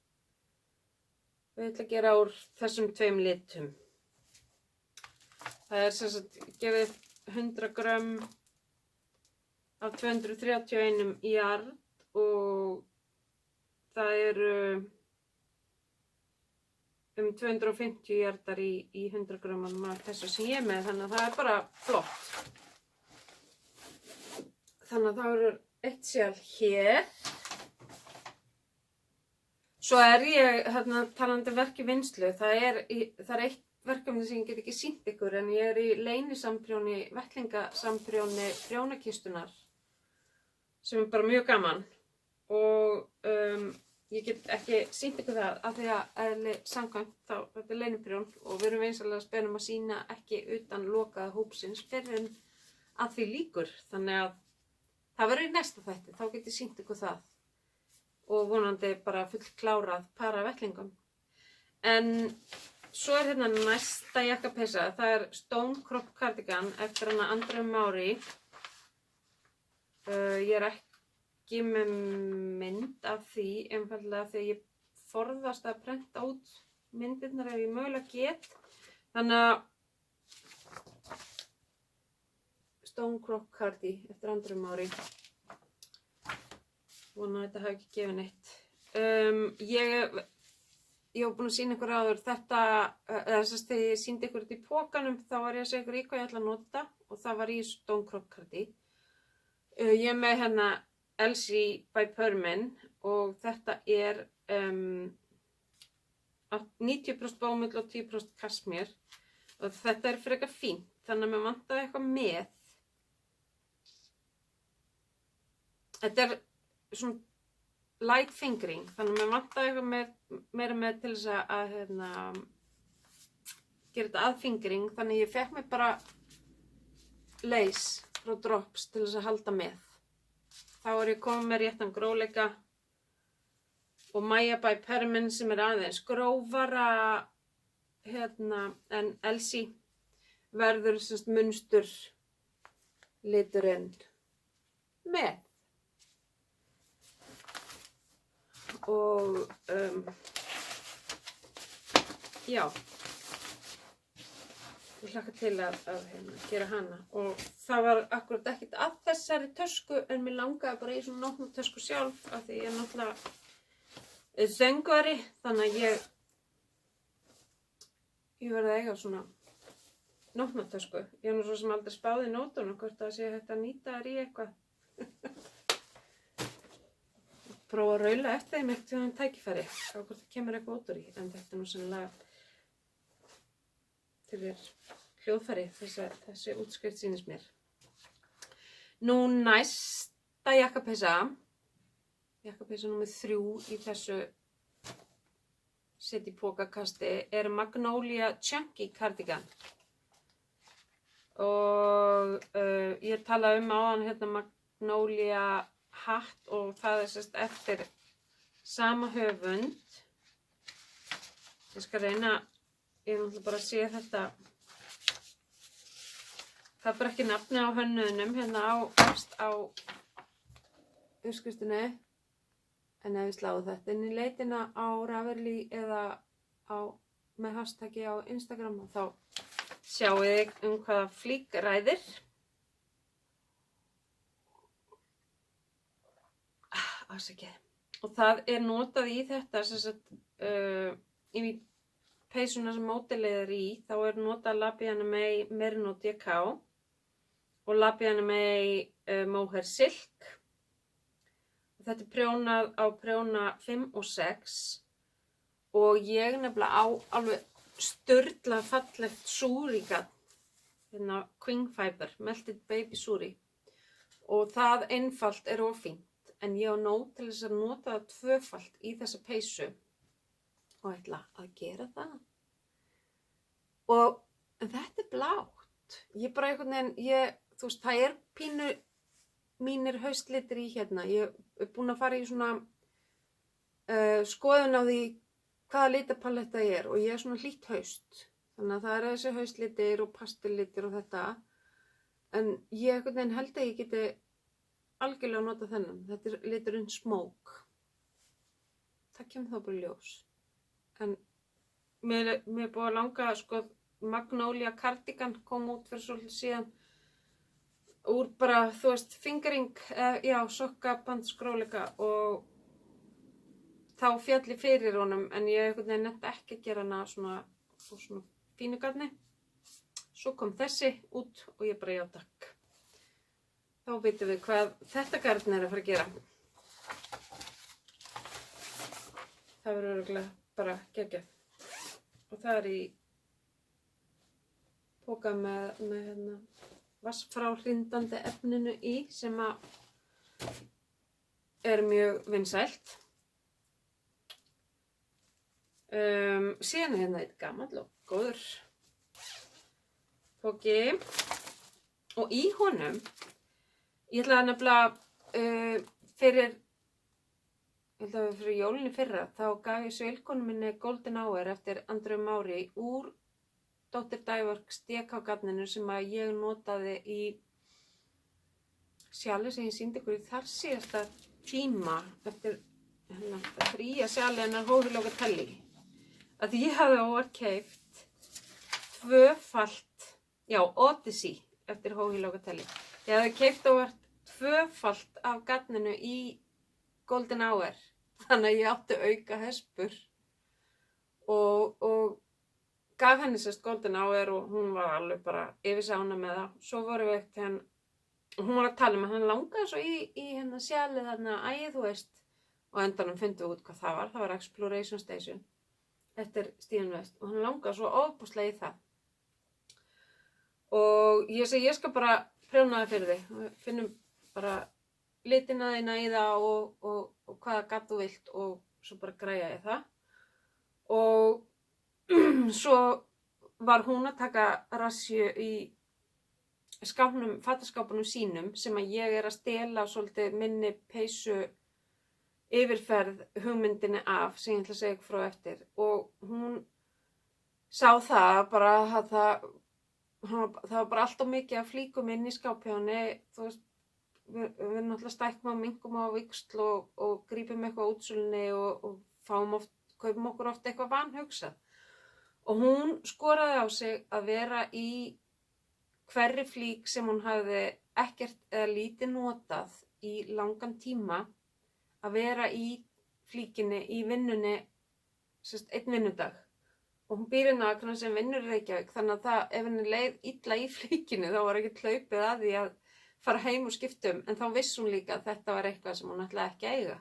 Og ég ætla að gera úr þessum 2 litum. Það er sem sagt gefið 100 grömm af 231 jard og það eru 250 jardar í 100 grömmanum af þessu sem ég er með, þannig að það er bara flott. Þannig að það eru eitt sjál hér. Svo er ég talandi verk í vinnslu. Það er eitt verkefni sem ég get ekki sýnt ykkur en ég er í leynisamprjóni, vettlingasamprjóni prjónakistunar sem er bara mjög gaman og ég get ekki sýnt ykkur það af því að eðli samkvæmt þá þetta er leyniprjón og við erum vinsamlega spennum að sýna ekki utan lokaða hópsins fyrr en að því lýkur, þannig að það verður í næsta þætti, þá get ég sýnt ykkur það og vonandi bara full klárað para vettlingum. En svo er hérna næsta jakkapeysa, það er Stone Crop Cardigan eftir hana Andrew Maury. Ég er ekki með mynd af því, einfaldlega því að ég forðast að prenta út myndirnar ef ég mögulega get. Þannig að Stone Crop Cardi eftir Andrew Maury. Vona að þetta hafi ekki gefið neitt. Ég var búin að sýna ykkur áður þetta, þess að þegar ég sýndi ykkur þetta í pókanum þá var ég að segja ykkur í hvað ég ætla að nota og það var í Stone Crop Cardi. Ég er með hérna Elsie by Permin og þetta er 90% bómull og 10% kasmír og þetta er frekar fínt, þannig að mér vantaði eitthvað með. Þetta er svona light fingering, þannig að mér vantaði eitthvað meira með til þess að gera þetta að fingering, þannig að ég fekk mér bara lace frá Drops til þess að halda með. Þá er ég komið með réttan gróleika og Maya by Permin sem er aðeins grófara en Elsie verður munstur liturinn með. Og já, ég hlakka til að gera hana og það var akkurat ekkert að þessari tösku en mér langaði bara í svona nótnatösku sjálf af því ég er náttúrulega söngvari, þannig að ég verði að eiga svona nótnatösku. Ég er nú svo sem aldrei spáði nótunum hvort það sé hægt að nýta þær í eitthvað. Prófa að raula eftir þeim eftir þeim tækifæri á hvort það kemur eitthvað út úr í, en þetta er nú sennilega fyrir hljóðfæri þessi útskrift sýnist mér. Nú næsta jakkapeysa númer 3 í þessu set í pókakasti er Magnolia Chunky Cardigan og ég talaði áðan hérna Magnolia hatt og það er eftir sama höfund Ég skal reyna, ég náttúrulega bara sé þetta. Það er bara ekki nafni á hönnuðunum hérna efst á uppskriftinni. En ef við sláum þetta inn í leitina á Ravelry eða með hashtaggi á Instagram þá sjáu þið hvaða flík ræðir. Afsakið. Og það er notað í þetta í peysuna sem módelið í, þá er notað Labiana May Merino DK og Labiana May Mohair Silk. Og þetta er prjónað á prjóna 5 og 6 og ég nefnilega á alveg sturla fallegt súrígat, hérna Queen Fiber, Melted Baby Suri, og það einfalt er ofínt. En ég á nóg til þess að nota það tvöfalt í þessa peysu og ætla að gera það. En þetta er blátt. Ég bara einhvern veginn, þú veist, það er pínu mínir haustlitir í hérna. Ég er búin að fara í svona skoðun á því hvaða litapaletta ég er og ég er svona hlýtt haust. Þannig að það eru þessi haustlitir og pastellitir og þetta. En ég einhvern veginn held að ég geti algjörlega að nota þennan. Þetta er liturinn Smoke. Það kemur þá bara í ljós. En mér er búið að langa, sko, Magnolia Cardigan kom út fyrir svolítið síðan úr bara, þú veist, fingering, sokkabandsgróleika og þá fjalli fyrir honum en ég einhvern veginn nefndi ekki að gera hana svona fínu garni. Svo kom þessi út og ég bara já takk. Þá vitum við hvað þetta garn er að fara að gera. Það verður örugglega bara geggjað. Og það er í póka með hérna vatnsfráhrindandi efninu í sem er mjög vinsælt. Síðan er hérna eitt gamall og góður póki og í honum ég ætlaði nefnilega fyrir jólinni fyrra þá gaf ég svélkonu minni Golden Hour eftir Andreu Mári úr Dr. Dyeworks DK-garninu sem að ég notaði í sjali sem ég sýndi ykkur í þar síðasta tíma eftir fría sjali hennar Hóhi Locatelli. Að ég hafði óvart keypt tvöfalt, Odyssey eftir Hóhi Locatelli. Ég hafði keypt óvart tvöfalt af garninu í Golden Hour. Þannig að ég átti auka hespur og gaf henni sérst Golden Hour og hún var alveg bara yfirsána með það. Svo vorum við ekkert hún var að tala með hann langaði svo í hennar sjalið þarna þú veist. Og endanum fundum við út hvað það var. Það var Exploration Station. Þetta er Stíðan Vest og hann langaði svo ofboðslega í það. Og ég segi ég skal bara prjóna það fyrir þig. Við finnum bara litina þína í það og hvaða gatt þú vilt og svo bara græja ég það. Og svo var hún að taka rassju í fataskápunum sínum sem að ég er að stela svolítið minni peysu yfirferð hugmyndinni af sem ég ætla að segja ykkur frá eftir. Og hún sá það bara að það var bara alltaf mikið af flíkum inn í skápjáni, þú veist, við náttúrulega stækkum á minkum á víxl og grípum eitthvað útsölunni og kaupum okkur oft eitthvað vanhugsað. Og hún skoraði á sig að vera í hverri flík sem hún hafði ekkert eða lítið notað í langan tíma, að vera í flíkinni, í vinnunni, einn vinnudag. Og hún býr hérna að sem vinnur í Reykjavík, þannig að ef henni leið illa í flíkinni þá var ekki hlaupið að því að fara heim og skiptum, en þá vissi hún líka að þetta var eitthvað sem hún ætlaði ekki að eiga.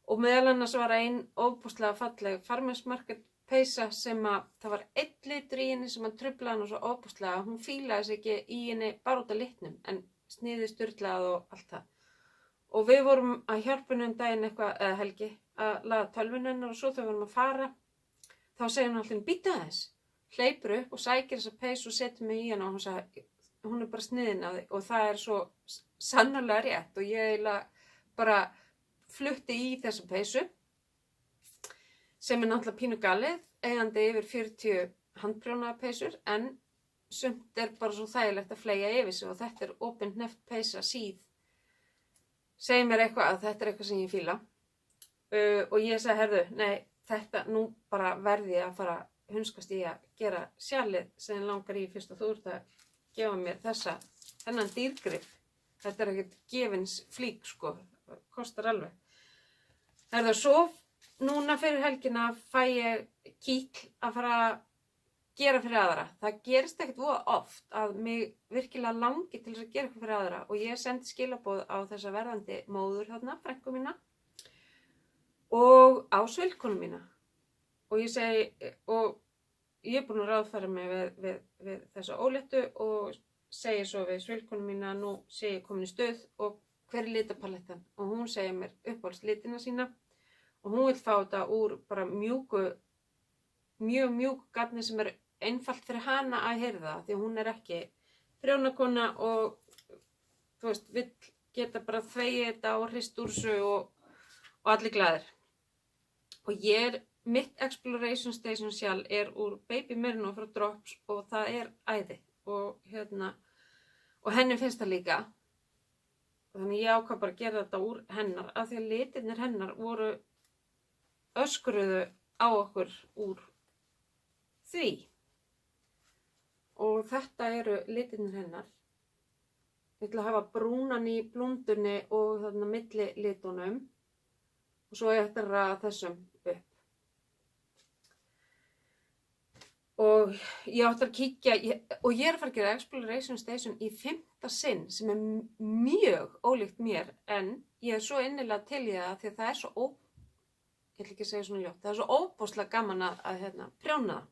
Og meðal annars var ein ofboðslega falleg Farmers Market peysa sem að það var 1 litur í henni sem að truflaði hana svo ofboðslega að hún fílaði sig ekki í henni bara út af litnum, en sniðið sturlað og allt það. Og við vorum að hjálpa henni daginn eitthvað, eða helgi, að laga tölvuna hennar og svo þegar við vorum að fara, þá segir hún alltaf, býta þess, hleypur upp og sækir þessa peysu og setur mig í hana og hún sagði, hún er bara sniðin af því og það er svo sannarlega rétt og ég eiginlega bara flutti í þessa peysu sem er náttúrulega pínu galið eigandi yfir 40 handprjónaða peysur en sumt bara svo þægilegt að fleygja yfir sig og þetta opin hneppt peysa síð. Segir mér eitthvað að þetta eitthvað sem ég fíla. Og ég sagði, herðu, nei, þetta nú bara verði ég að fara hunskast í að gera sjalið sem langar í fyrst og þú ert að gefa mér þennan dýrgrip. Þetta ekkert gefins flík, sko, kostar alveg. Herðu, svo núna fyrir helgina fæ ég kíkl að fara að gera fyrir aðra. Það gerist ekkert voða oft að mig virkilega langi til þess að gera eitthvað fyrir aðra og ég sendi skilaboð á þessa verðandi móður þarna, frænku mína og á svillkonu mína og ég segi, og ég er búin að ráðfæra mig við þessa óléttu og segi svo við svillkonu mína nú sé ég komin í stuð og hver er litapalettan og hún segir mér uppáhalds litina sína og hún vil fá þetta úr bara mjög mjúku garni sem einfalt fyrir hana að heyrða því að hún ekki prjónakona og þú veist, vill geta bara þvegið þetta og hrist úr þessu og allir glaðir. Og mitt Exploration Station sjal úr Baby Merino frá Drops og það æði og og henni finnst það líka. Þannig ég ákvað bara að gera þetta úr hennar af því að litirnir hennar öskruðu á okkur úr því. Og þetta eru litirnir hennar. Ég ætla að hafa brúnan í blúndunni og þarna milli litunum. Og svo ég ætla að raða þessum upp. Og ég átti að kíkja, og ég að fara að gera Exploration Station í 5. sinn sem mjög ólíkt mér. En ég svo innilega til í það því að það svo ég ætla ekki að segja svona ljótt. Það svo óbúslega gaman að prjóna það.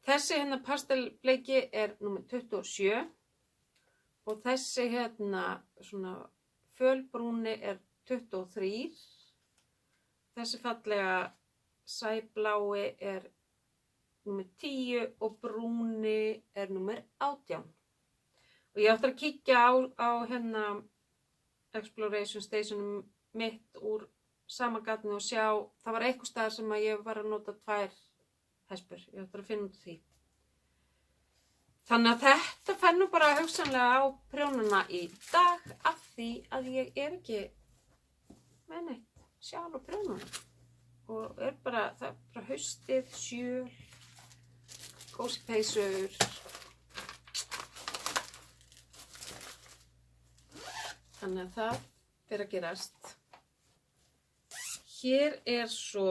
Þessi pastelbleiki númer 27 og þessi svona fölbrúni 23. Þessi fallega sæblái númer 10 og brúni númer 18. Og ég átti að kíkja á Exploration Station mitt úr sama gatni og sjá, það var eitthvað staðar sem að ég var að nota 2 hespur, ég ætla að finna út því. Þannig að þetta fer nú bara hugsanlega á prjónana í dag af því að ég ekki með neitt sjal og prjónana. Og það bara haustið, sjöl, kósipeysur. Þannig að það fer að gerast. Hér svo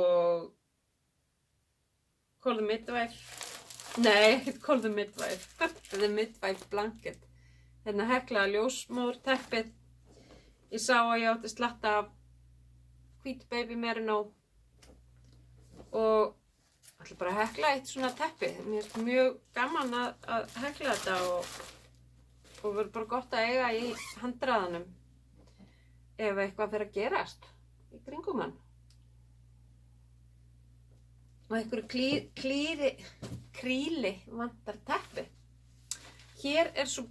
Call the Midwife. Nei, ekki Call the Midwife. The Midwife blanket. Heklaða ljósmóður teppið. Ég sá að ég átti slatta af hvít Baby Merino og ætla bara að hekla eitt svona teppi. Mér finnst mjög gaman að hekla þetta og verður bara gott að eiga í handraðanum ef eitthvað fer að gerast í kringum hann. Og einhverju kríli vantar teppi. Hér svo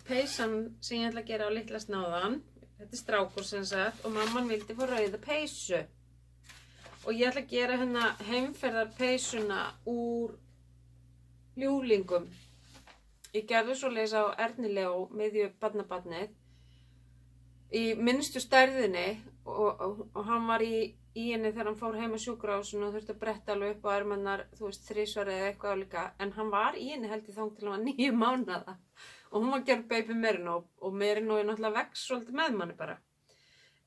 peysan sem ég ætla að gera á litla snáðan. Þetta strákur sem sagt og mamman vildi fá rauða peysu. Og ég ætla að gera heimferðarpeysuna úr ljúflingum. Ég gerði svoleiðis á Ernilegó miðju barnabarnið í minnstu stærðinni og hann var í henni þegar hann fór heim á sjúkrahúsinu og þurfti að bretta alveg upp á ermarnar, þú veist, 3 eða eitthvað álíka. En hann var í henni held ég þangað til hann var 9 mánaða. Og hún var gerð Baby Merino og Merino náttúrulega vex svolítið með manni bara.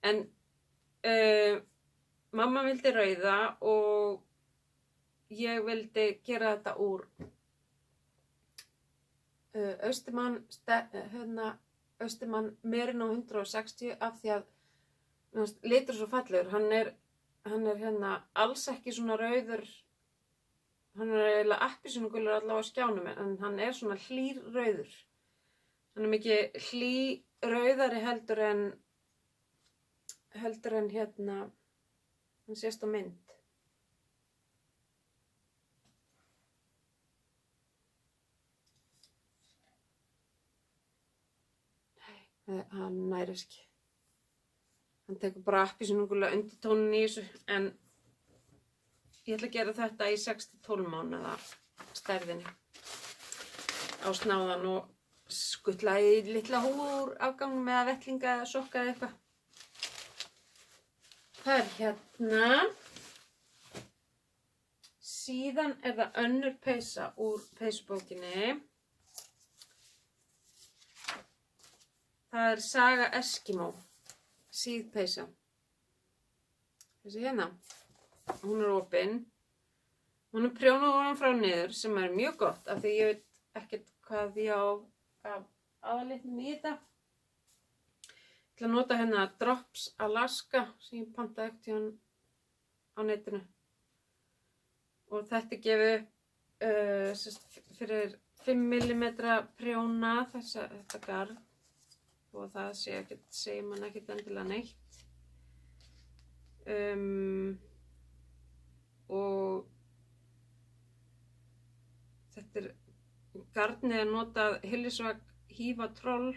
En mamma vildi rauða og ég vildi gera þetta úr Austumann Merino 160 af því að litur svo fallegur. Hann alls ekki svona rauður, hann eiginlega appelsínugulur allavega á skjánum en hann svona hlýr rauður. Hann mikið rauðari heldur en hann sést á mynd. Nei, hann næris ekki. Hann tekur bara appelsínugula undirtónin í þessu en Ég ætla að gera þetta í 6-12 mánuða stærðinni á snáðan og skutla í litla húr afgang með vettlinga eða sokka eða eitthvað. Það er hérna. Síðan er það önnur peysa úr peysubókinni. Það er Saga Eskimo, síðpeysa. Þessi hérna. Hún er opin. Hún er prjónuð ofan frá niður sem er mjög gott af því ég veit ekkert hvað ég á aðalitnum í þetta. Ég ætla að nota hérna Drops Alaska sem ég pantaði ekkert á netinu. Og þetta gefur fyrir 5 mm prjóna þetta garn. Og það segir mann ekkert endilega neitt. Og þetta er garnið er notað Hillesvag Hífa Troll.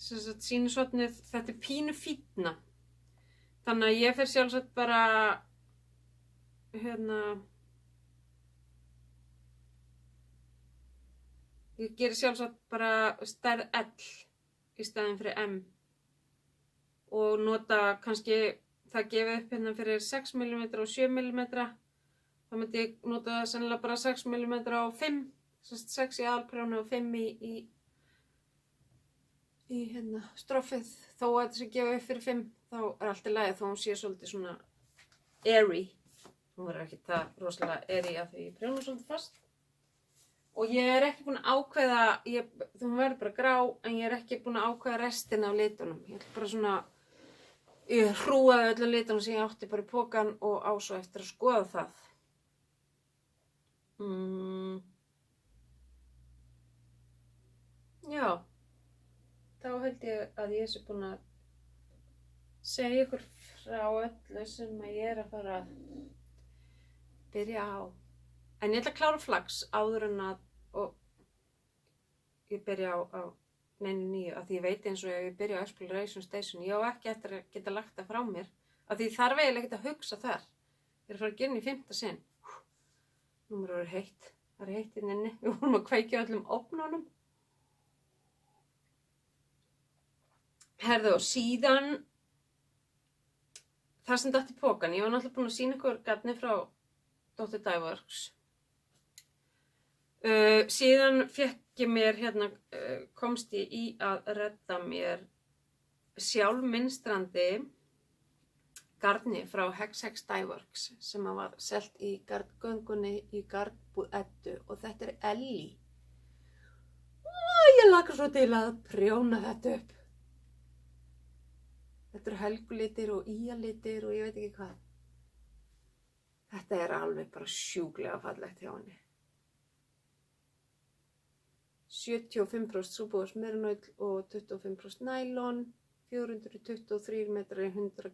Sýnishornið, þetta er pínu fínna. Þannig að ég fer sjálfsagt bara ég gerir sjálfsagt bara stærð L í staðinn fyrir M og nota kannski það gefið upp hérna fyrir 6 mm og 7 mm. Þá myndi ég nota sennilega bara 6 mm og 5, 6 í aðalprjónu og 5 í stroffið. Þó að þetta sé gefið upp fyrir 5 þá er allt í lagi þó hún sé svolítið svona airy. Hún verður ekki það rosalega airy af því ég prjóna svolítið fast. Og ég er ekki búin að ákveða, þú verður bara grá, en ég er ekki búin að ákveða restina af litunum. Ég ætla bara svona, ég hrúaði öllum litunum sem ég átti bara í pokan og á svo eftir að skoða það. Já, þá held ég að ég sé búin að segja ykkur frá öllu sem ég er að fara að byrja á. En ég ætla að klára flax áður en að ég byrja á neinu nýju. Af því ég veit eins og ef ég byrja á Exploration Station, ég á ekki eftir að geta lagt það frá mér. Af því þarf eiginlega ekki að hugsa þar. Ég er að fara að gera henni í 5. sinn. Nú mér verður heitt. Það er heitt inni. Við vorum að kveikja öllum ofnunum. Herðu og síðan það sem datt í pokan. Ég var náttúrulega búin að sýna ykkur garnið frá Dr. Dyeworks. Síðan fékk ég mér komst ég í að redda mér sjálfmynstrandi garni frá Hex Dyeworks sem var selt í garngöngunni í garnbúð Eddu og þetta er Ellie. Ég laka svo til að prjóna þetta upp. Þetta eru helgulitir og íalitir og ég veit ekki hvað. Þetta er alveg bara sjúklega fallegt hjá henni. 75% súrbúðars merinóll og 25% nælon, 423 metrar í 100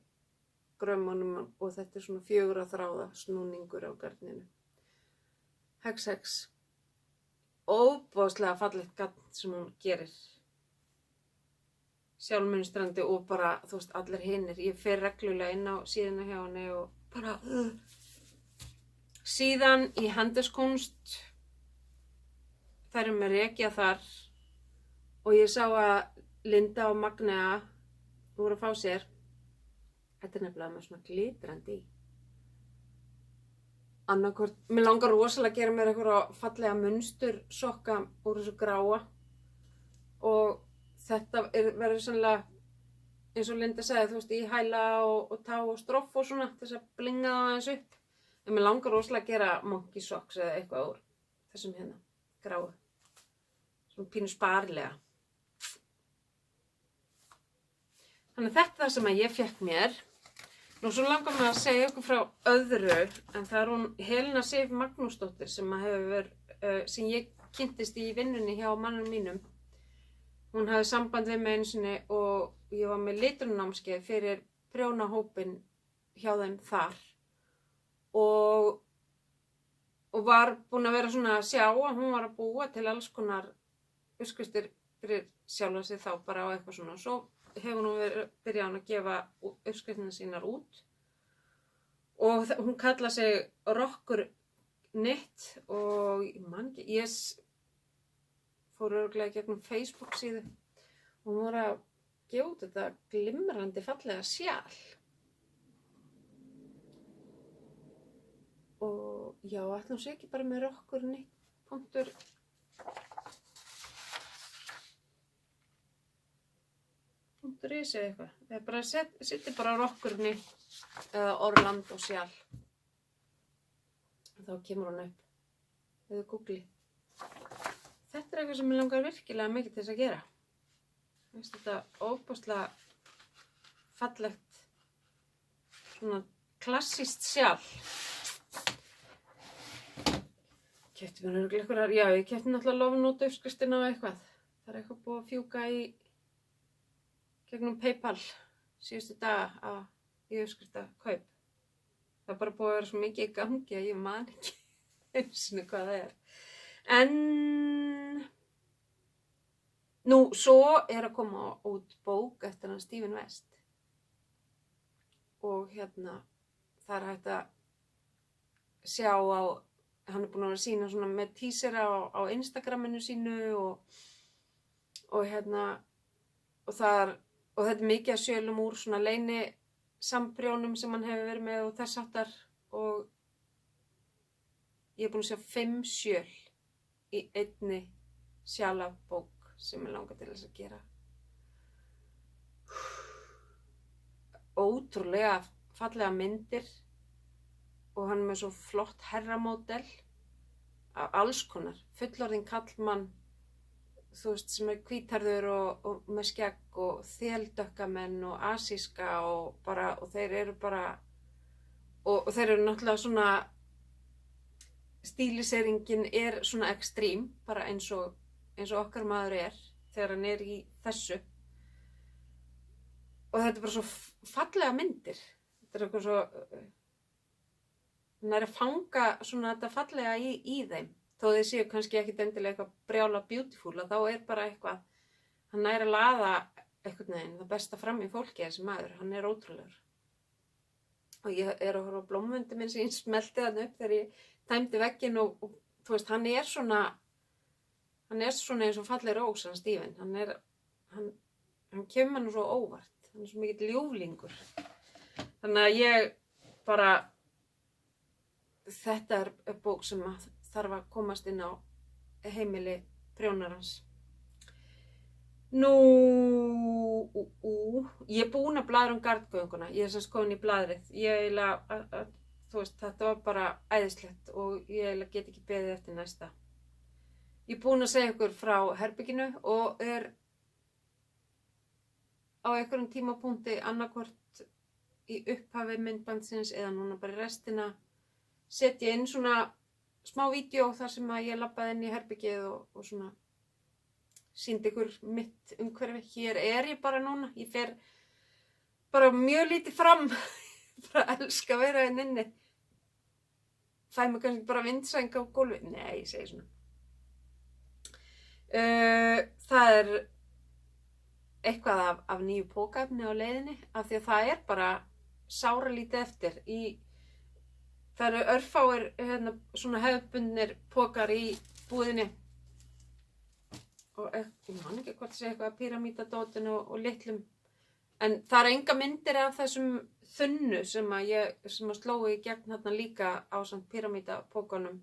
grömmunum og þetta er svona 4 þráða snúningur á garninu. Hex. Óbúðslega fallegt garn sem hún gerir. Sjálfmynstrandi og bara, þú veist, allir hinnir. Ég fer reglulega inn á síðuna hjá henni og bara... Síðan í handelskunst, þær með rekja þar og ég sá að Linda og Magnea voru að fá sér. Þetta er nefnilega með svona glitrandi í. Annarkvort, mér langar rosalega að gera mér eitthvað fallega munstur sokka úr þessu gráa og þetta verður sannlega, eins og Linda sagði, þú veist, í hæla og tá og stroff og svona, þess að blinga það aðeins upp. En mér langar rosalega að gera monkey socks eða eitthvað úr þessum hérna, gráu. Svona pínu sparilega. Þannig að þetta er það sem ég fékk mér. Nú svo langar mér að segja ykkur frá öðru, en það er hún Helena Sif Magnúsdóttir sem ég kynntist í vinnunni hjá mannum mínum. Hún hafði samband við mig einu sinni og ég var með liturnámskeið fyrir prjónahópinn hjá þeim þar. Og var búin að vera svona að sjá að hún var að búa til alls konar uppskriftir fyrir sjálfa sig þá bara á eitthvað svona. Svo hefur hún byrjað að gefa uppskriftina sínar út og hún kallar sig Rokkur Knit og ég man ekki, ég fór örugglega gegnum Facebook síðu og hún var að gefa út þetta glimrandi fallega sjal. Og já, ætli hún sé ekki bara með Rokkur Knit. .is eða eitthvað. Eða bara setja bara Rokkur Knit eða Orlando sjal. Þá kemur hún upp. Eða Google. Þetta eitthvað sem ég langar virkilega mikið til þess að gera. Veist þetta óbúslega fallegt, svona klassískt sjal. Keypti mér örugglega einhverjar, já ég keypti náttúrulega lofnótu uppskriftina og eitthvað. Það eitthvað búið að fjúka í gegnum PayPal síðustu daga í uppskriftakaup. Það er bara búið að vera svo mikið í gangi að ég man ekki einu sinni hvað það er. En nú, svo er að koma út bók eftir hann Stephen West. Og það er hægt að sjá á, hann er búinn að vera að sýna svona með teasera á Instagraminu sínu og þetta er mikið að sjölum úr svona leyni samprjónum sem hann hefur verið með og þess áttar og ég er búin að sjá 5 sjöl í einni sjalabók sem ég langar til þess að gera. Ótrúlega fallega myndir og hann er með svo flott herramódel af alls konar, fullorðinn kallmann, þú veist, sem er hvítarður og með skegg og þeldökkamenn og asíska og þeir eru bara, og þeir eru náttúrulega svona, stíliseringin er svona ekstrím, bara eins og okkar maður er, þegar hann er í þessu. Og þetta er bara svo fallega myndir, þetta er eitthvað svo, hann er að fanga svona þetta fallega í þeim. Þó þeir séu kannski ekkit endilega eitthvað brjála beautiful, þá er bara eitthvað, hann nær að laða einhvern veginn það besta fram í fólki þessi maður, hann er ótrúlegur. Og ég er að horfa á blómvöndi minn sem ég smelti þarna upp þegar ég tæmdi vegginn og þú veist, hann er svona eins og falleg rós, hann Stephen, hann kemur hann svo óvart, hann er svo mikill ljúflingur. Þannig að ég bara, þetta er bók sem þarf að komast inn á heimili prjónarans. Nú, ég er búin að blaðra gardgönguna, ég er sem skoðin í blaðrið. Ég eiginlega, þú veist, þetta var bara æðislegt og ég eiginlega get ekki beðið eftir næsta. Ég er búin að segja ykkur frá herbygginu og er á einhverjum tímapunkti annarkvort í upphafi myndbandsins eða núna bara í restina setja inn svona smá vídeo þar sem að ég labbaði inn í herbyggið og svona sýndi ykkur mitt umhverfi. Hér er ég bara núna, ég fer bara mjög lítið fram, bara elska að vera inni. Fæ mig kannski bara vindsæng á gólfi, nei, ég segi svona. Það er eitthvað af nýju pókaefni á leiðinni, af því að það er bara sáralítið eftir það eru örfáir svona hefðbundnir pokar í búðinni og ég man ekki hvort að segja eitthvað af píramídadótinu og litlum, en það eru enga myndir af þessum þunnu sem að slói í gegn hérna líka á samt píramídapókanum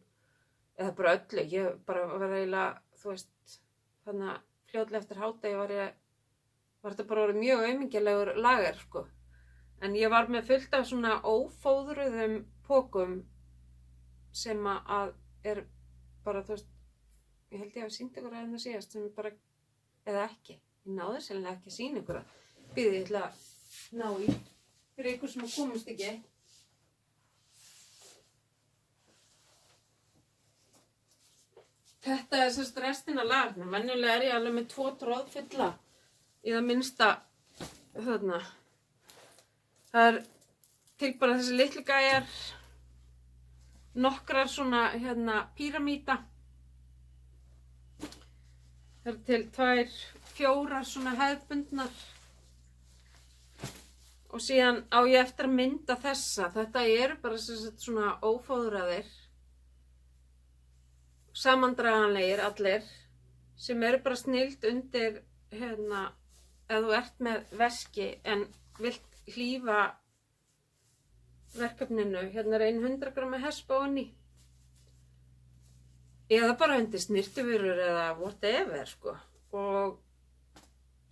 eða bara öllu. Ég bara var eiginlega, þú veist, þannig að fljótlega eftir hádegi var þetta bara orðið mjög aumingjarlegur lager, sko. En ég var með fullt af svona ófóðruðum pókum sem að er bara, þú veist, ég held ég hafi sýnt ykkur að það síðast sem bara, eða ekki, ég náði sérlega ekki að sýna ykkur að býði ég ætla að ná í fyrir ykkur sem komast ekki. Þetta er sérst restina lagarna, venjulega er ég alveg með 2 tróðfulla í það minnsta þarna. Það er til bara þessi litlu gæjar, nokkrar svona píramída. Það eru til 2, 4 svona hefðbundnar Og síðan á ég eftir að mynda þessa. Þetta eru bara svona ófóðraðir, samandraganlegir allir, sem eru bara snilld undir, ef þú ert með veski en vilt hlífa verkefninu. Hérna er 100 gramma hespa ofan í. Eða bara undir snyrtivörur eða whatever, sko. Og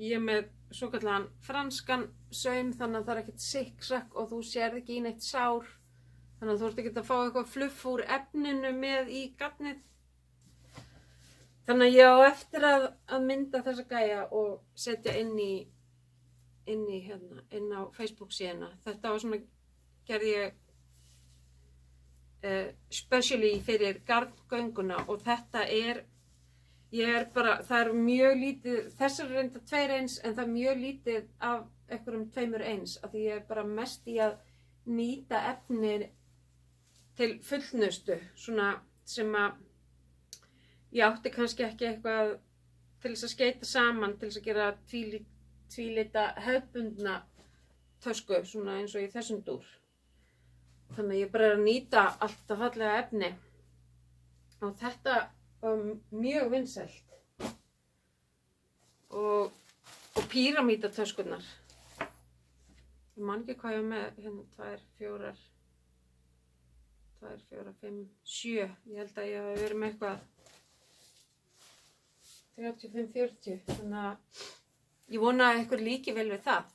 ég er með svokallaðan franskan saum, þannig að það er ekkert sikksakk og þú sérð ekki í neitt sár. Þannig að þú ert ekki að fá eitthvað fluff úr efninu með í garnið. Þannig að ég á eftir að mynda þessa gæja og setja inn á Facebook síðuna. Þetta var svona, gerði ég specially fyrir garngönguna og þetta það er mjög lítið, þessar er reynda 2 eins en það er mjög lítið af einhverjum 2 eins af því ég er bara mest í að nýta efni til fullnustu, svona sem að ég átti kannski ekki eitthvað til þess að skeita saman, til þess að gera tvílita hefðbundna tösku, svona eins og í þessum dúr. Þannig að ég bara er að nýta allt það fallega efni og þetta mjög vinsælt og píramídatöskurnar. Ég man ekki hvað ég var með, 2, 4, 5, 7. Ég held að ég hafi verið með eitthvað 35, 40. Þannig að ég vona að ykkur líki vel við það.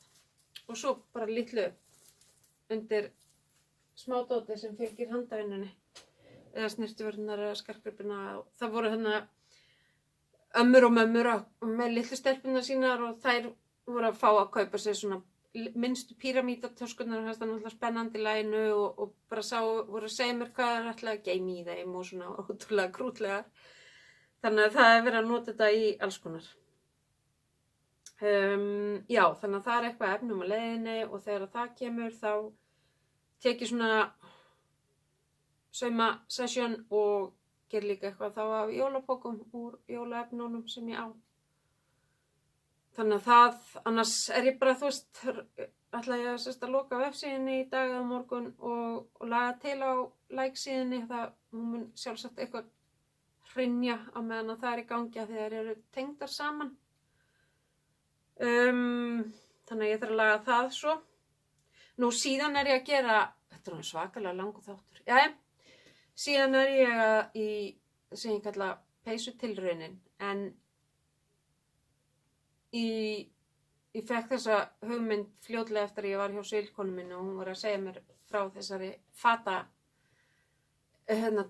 Og svo bara litlu undir smádóti sem fylgir handavinnunni. Eða snyrtivörurnar eða skartgripina. Það voru ömmur og mömmur með litlu stelpurnar sínar og þær voru að fá að kaupa sér svona minnstu píramídatöskurnar. Það er náttúrulega spennandi í laginu og bara voru að segja mér hvað er ætlaði að geyma í þeim og svona ótrúlega krútlega. Þannig að það er verið að nota þetta í alls konar. Já, þannig að það er eitthvað efnum á leiðinni og þegar það kemur þá tek ég svona sauma session og ger líka eitthvað þá af jólapókum úr jólaefnunum sem ég á. Þannig að annars er ég bara, ætla ég að loka vefsíðunni í dag eða morgun og laga til á like-síðunni. Hún mun sjálfsagt eitthvað hrynja á meðan að það er í gangi að þeir eru tengdar saman. Þannig að ég þarf að laga það svo. Nú síðan er ég að gera, þetta er svakalega langur þáttur. Jæja. Síðan er ég í, sem ég kalla peysutilraunin, en ég fekk þessa hugmynd fljótlega eftir að ég var hjá svilkonu minni og hún var að segja mér frá þessari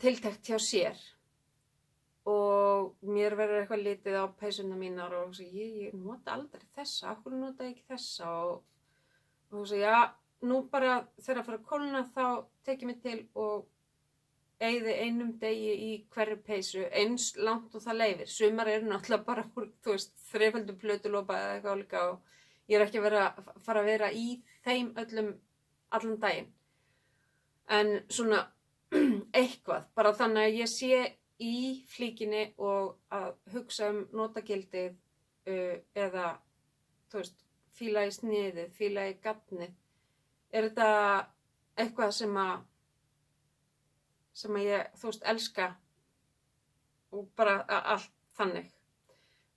tiltekt hjá sér. Og mér verður eitthvað litið á peysuna mínar og ég nota aldrei þessa, af hverju nota ég ekki þessa? Og já, nú bara þegar að fara að kólna þá tek ég mig til og eyði einum degi í hverju peysu eins langt og það leyfir. Sumar eru náttúrulega bara úr, þreföldum plötulopa eða eitthvað líka og ég er ekki að fara að vera í þeim allan daginn. En svona eitthvað, bara þannig að ég sé í flíkinni og að hugsa notagildið eða, fíla í sniðið, fíla í gatnið. Er þetta eitthvað sem ég, elska og bara allt þannig.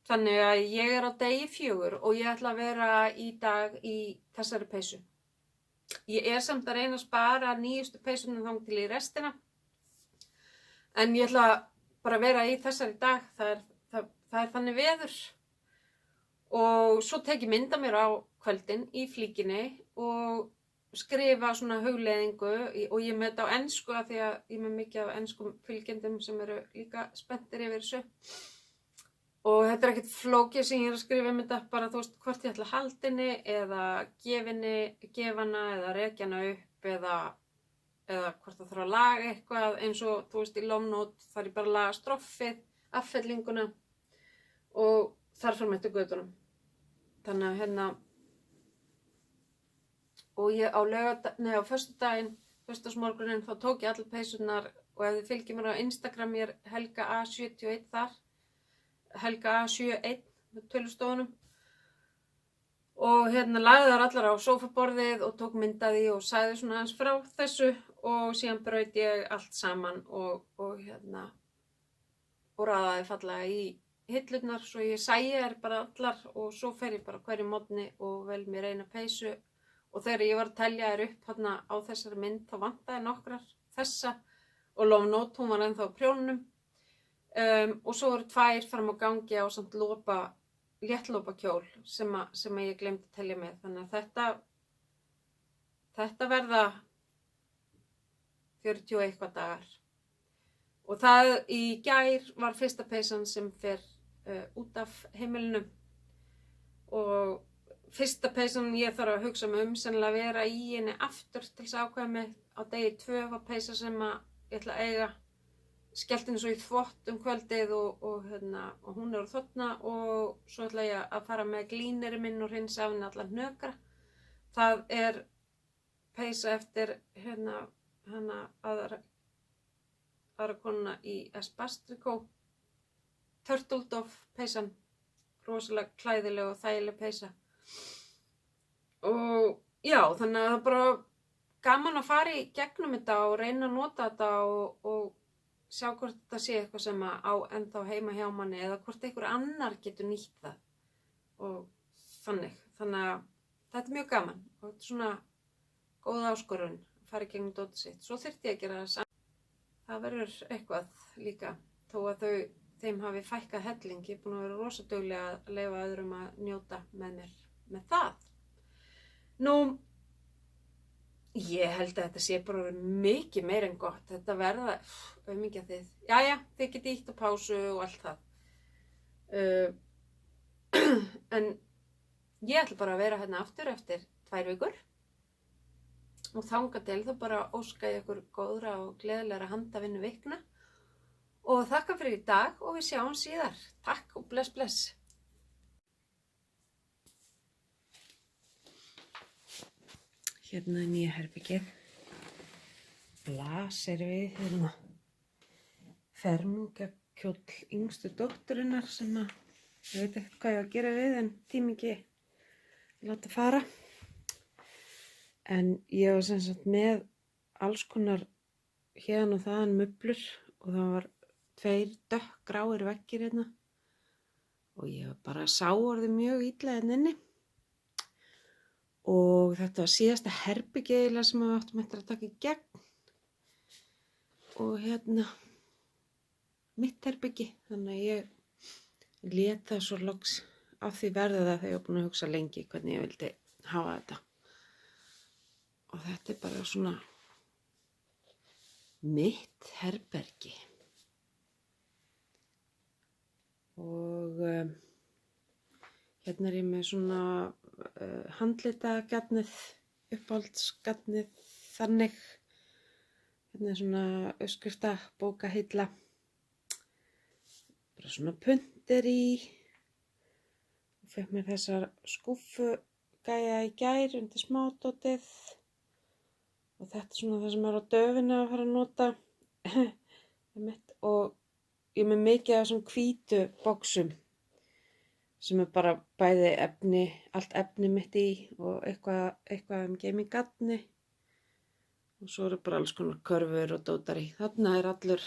Þannig að ég er á degi 4 og ég ætla að vera í dag í þessari peysu. Ég er samt að reyna að spara nýjustu peysunum þangað til í restina. En ég ætla bara að vera í þessari dag, það er þannig veður. Og svo tek ég mynda mér á kvöldin í flíkinni og skrifa svona hugleiðingu og ég með þetta á ensku af því að ég með mikið af enskum fylgjendum sem eru líka spenntir yfir þessu. Og þetta er ekkert flókið sem ég er að skrifa þetta, bara hvort ég ætla að halda henni eða gefa hana eða rekja hana upp eða hvort það þarf að laga eitthvað eins og í lómnót þarf ég bara að laga stroffið, affellinguna og þar fram eftir götunum. Þannig að og ég á föstudaginn, föstudagsmorguninn, þá tók ég allar peysurnar og ef þið fylgir mér á Instagram, ég er Helga A71 þar, Helga A71 með tölustofunum og lagði þær allar á sófaborðið og tók mynd af því og sagði svona aðeins frá þessu og síðan braut ég allt saman og raðaði fallega í hillurnar svo ég sæi þær bara allar og svo fer ég bara hverju morgni og vel mér eina peysu og þegar ég var að telja þær upp á þessari mynd þá vantaði nokkrar þessa og Love Note, hún var ennþá á prjónunum og svo voru 2 fram á gangi á samt léttlópa kjól sem ég glemdi að telja með þannig að þetta verða 40 og eitthvað dagar og það í gær var fyrsta peysan sem fer út af heimilinu og fyrsta peysan ég þarf að hugsa mig sennilega að vera í henni aftur til þess að ákveða mig á degi 2 var peysa sem ég ætla að eiga skellt henni svo í þvott kvöldið og hún er úr þotna og svo ætla ég að fara með glíneri minn og hreinsa af henni allar hnökra það er peysa eftir aðra konuna í Esbastricó Turtle Dove peysan rosalega klæðileg og þægileg peysa og já þannig að það er bara gaman að fara í gegnum þetta og reyna að nota þetta og sjá hvort þetta sé eitthvað sem á ennþá heima hjá manni eða hvort einhver annar getur nýtt það og þannig að þetta er mjög gaman og þetta er svona góð áskorun að fara í gegnum dótið sitt svo þyrfti ég að gera það saman það verður eitthvað líka þó að þeim hafi fækkað helling ég er búin að vera rosa dugleg að leyfa öðrum að njóta með mér með það nú ég held að þetta sé bara mikið meira en gott þetta verða mikið að jæja, þið getið ítt á pásu og allt það en ég ætla bara að vera hérna aftur eftir 2 vikur og þangað til þá bara óska ég ykkur góðra og gleðilegra handavinnu vikna og þakka fyrir í dag og við sjáum síðar. Takk og bless bless. Hérna er nýja herbyggið. Blasir við hérna fermingakjóll yngstu dótturinnar sem ég veit ekkert hvað ég á að gera við en tími ekki láta fara. En ég var sem sagt með alls konar hérna og þaðan möblur og það var 2 dökkgráir veggir hérna og ég var bara sá orðið mjög illa hérna inni og þetta var síðasta herbergið eiginlega sem við áttum eftir að taka í gegn og hérna mitt herbergi þannig að ég lét það svo loks af því verða það þegar ég var búin að hugsa lengi hvernig ég vildi hafa þetta og þetta er bara svona mitt herbergi og hérna er ég með svona handlitagatnið, uppáhaldsgatnið þannig hérna er svona uppskrifta bókahilla bara svona puntir í og fékk mér þessar skúffu gæja í gær undir smádótið og þetta er svona það sem er á döfinni að fara að nota og ég er með mikið af svona hvítu boxum sem er bara bæði efni, allt efni mitt í og eitthvað geymigatni og svo eru bara alls konar körfur og dótar í. Þarna er allur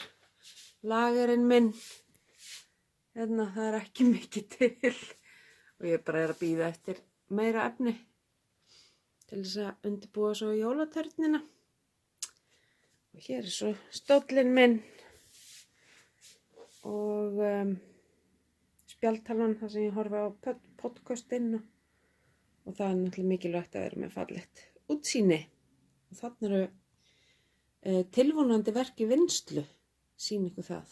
lagerinn minn. Hérna það er ekki mikið til og ég bara er að bíða eftir meira efni til þess að undirbúa svo jólatörnina. Og hér er svo stóllinn minn og spjaldtalan þar sem ég horfi á podcastinn og það er náttúrulega mikilvægt að vera með fallegt útsýni. Og þarna eru tilvonandi verk í vinnslu, sýn ykkur það.